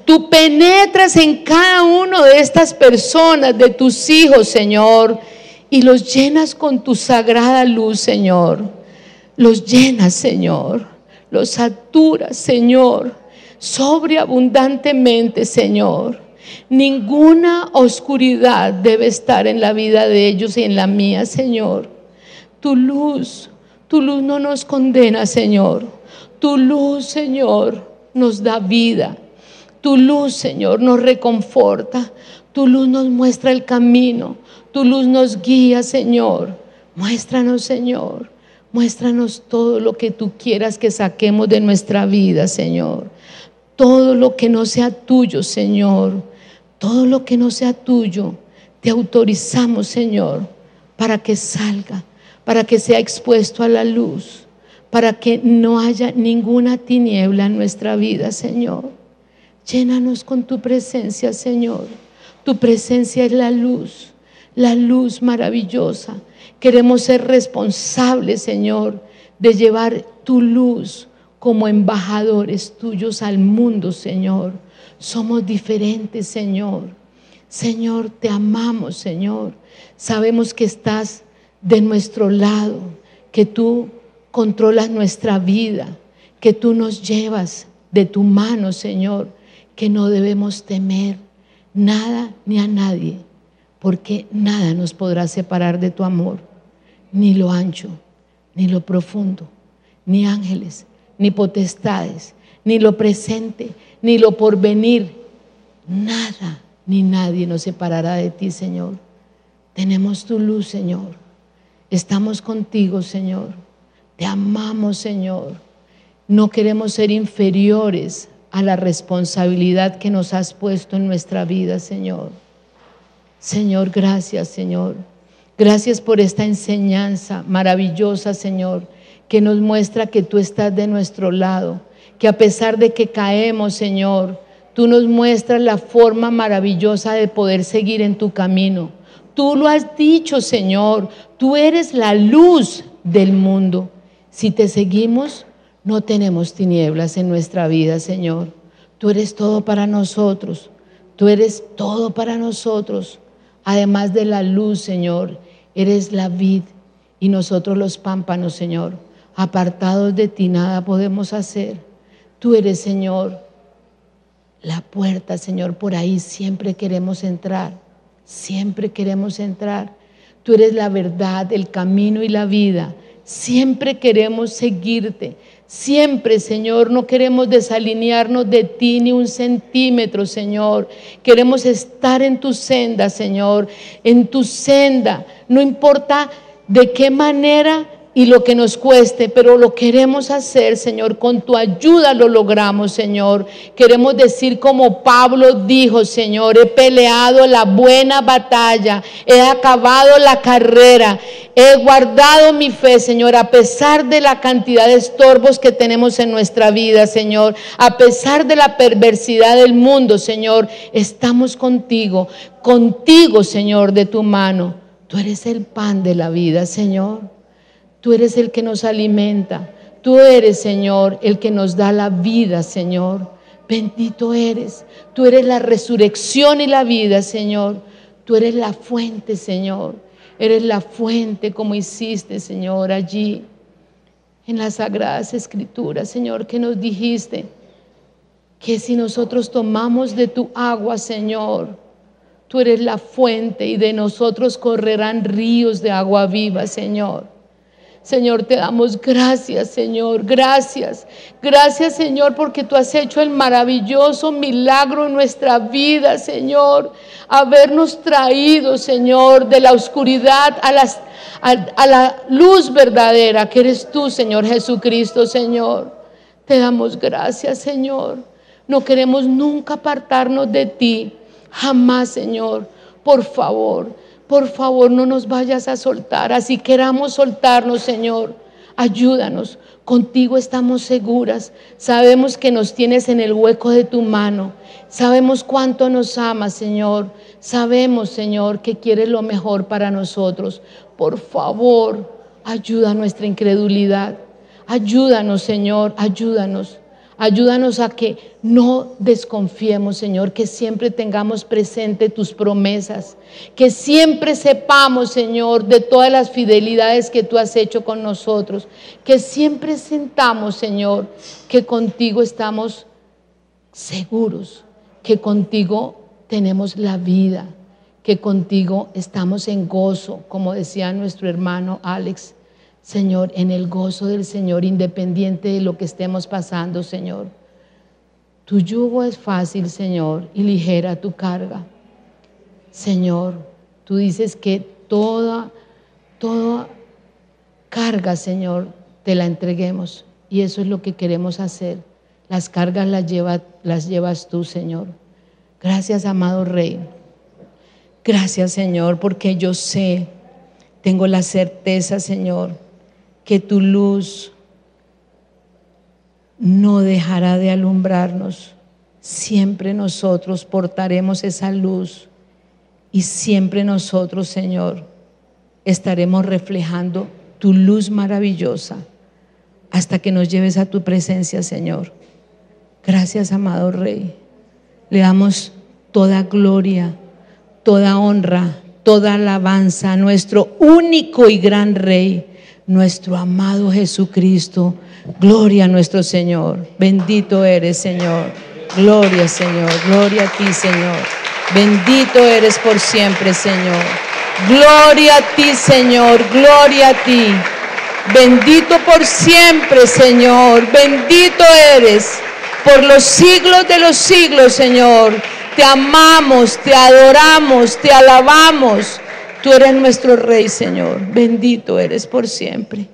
Tú penetras en cada uno de estas personas, de tus hijos, Señor, y los llenas con tu sagrada luz, Señor. Los llenas, Señor. Los saturas, Señor, sobreabundantemente, Señor. Ninguna oscuridad debe estar en la vida de ellos y en la mía, Señor. Tu luz no nos condena, Señor. Tu luz, Señor, nos da vida. Tu luz, Señor, nos reconforta. Tu luz nos muestra el camino. Tu luz nos guía, Señor. Muéstranos, Señor. Muéstranos todo lo que tú quieras que saquemos de nuestra vida, Señor. Todo lo que no sea tuyo, Señor. Todo lo que no sea tuyo, te autorizamos, Señor, para que salga, para que sea expuesto a la luz, para que no haya ninguna tiniebla en nuestra vida, Señor. Llénanos con tu presencia, Señor. Tu presencia es la luz maravillosa. Queremos ser responsables, Señor, de llevar tu luz como embajadores tuyos al mundo, Señor. Somos diferentes, Señor. Señor, te amamos, Señor. Sabemos que estás de nuestro lado, que tú controlas nuestra vida, que tú nos llevas de tu mano, Señor, que no debemos temer nada ni a nadie, porque nada nos podrá separar de tu amor, ni lo ancho, ni lo profundo, ni ángeles, ni potestades, ni lo presente, ni lo porvenir. Nada ni nadie nos separará de ti, Señor. Tenemos tu luz, Señor. Estamos contigo, Señor. Te amamos, Señor. No queremos ser inferiores a la responsabilidad que nos has puesto en nuestra vida, Señor. Señor, gracias, Señor. Gracias por esta enseñanza maravillosa, Señor, que nos muestra que tú estás de nuestro lado, que a pesar de que caemos, Señor, tú nos muestras la forma maravillosa de poder seguir en tu camino. Tú lo has dicho, Señor, tú eres la luz del mundo. Si te seguimos, no tenemos tinieblas en nuestra vida, Señor. Tú eres todo para nosotros, tú eres todo para nosotros. Además de la luz, Señor, eres la vid y nosotros los pámpanos, Señor. Apartados de ti nada podemos hacer. Tú eres, Señor, la puerta, Señor, por ahí siempre queremos entrar, siempre queremos entrar. Tú eres la verdad, el camino y la vida. Siempre queremos seguirte, Siempre, Señor, no queremos desalinearnos de ti ni un centímetro, Señor. Queremos estar en tu senda, Señor, en tu senda. No importa de qué manera y lo que nos cueste, pero lo queremos hacer, Señor. Con tu ayuda lo logramos, Señor. Queremos decir como Pablo dijo, Señor: he peleado la buena batalla, he acabado la carrera, he guardado mi fe, Señor, a pesar de la cantidad de estorbos que tenemos en nuestra vida, Señor, a pesar de la perversidad del mundo, Señor. Estamos contigo, Señor, de tu mano. Tú eres el pan de la vida, Señor. Tú eres el que nos alimenta. Tú eres, Señor, el que nos da la vida, Señor. Bendito eres. Tú eres la resurrección y la vida, Señor. Tú eres la fuente, Señor. Eres la fuente, como hiciste, Señor, allí en las Sagradas Escrituras, Señor, que nos dijiste que si nosotros tomamos de tu agua, Señor, tú eres la fuente y de nosotros correrán ríos de agua viva, Señor. Señor, te damos gracias, Señor, gracias. Gracias, Señor, porque tú has hecho el maravilloso milagro en nuestra vida, Señor. Habernos traído, Señor, de la oscuridad a la luz verdadera, que eres tú, Señor Jesucristo, Señor. Te damos gracias, Señor. No queremos nunca apartarnos de ti, jamás, Señor. Por favor, no nos vayas a soltar. Así queramos soltarnos, Señor. Ayúdanos. Contigo estamos seguras. Sabemos que nos tienes en el hueco de tu mano. Sabemos cuánto nos amas, Señor. Sabemos, Señor, que quieres lo mejor para nosotros. Por favor, ayuda nuestra incredulidad. Ayúdanos, Señor, ayúdanos. Ayúdanos a que no desconfiemos, Señor, que siempre tengamos presente tus promesas, que siempre sepamos, Señor, de todas las fidelidades que tú has hecho con nosotros, que siempre sintamos, Señor, que contigo estamos seguros, que contigo tenemos la vida, que contigo estamos en gozo, como decía nuestro hermano Alex. Señor, en el gozo del Señor, independiente de lo que estemos pasando, Señor. Tu yugo es fácil, Señor, y ligera tu carga. Señor, tú dices que toda carga, Señor, te la entreguemos. Y eso es lo que queremos hacer. Las cargas las llevas tú, Señor. Gracias, amado Rey. Gracias, Señor, porque yo sé, tengo la certeza, Señor, que tu luz no dejará de alumbrarnos. Siempre nosotros portaremos esa luz y siempre nosotros, Señor, estaremos reflejando tu luz maravillosa hasta que nos lleves a tu presencia, Señor. Gracias, amado Rey. Le damos toda gloria, toda honra, toda alabanza a nuestro único y gran Rey, nuestro amado Jesucristo. Gloria a nuestro Señor. Bendito eres, Señor. Gloria, Señor. Gloria a ti, Señor. Bendito eres por siempre, Señor. Gloria a ti, Señor. Gloria a ti. Bendito por siempre, Señor. Bendito eres por los siglos de los siglos, Señor. Te amamos, te adoramos, te alabamos. Tú eres nuestro Rey, Señor. Bendito eres por siempre.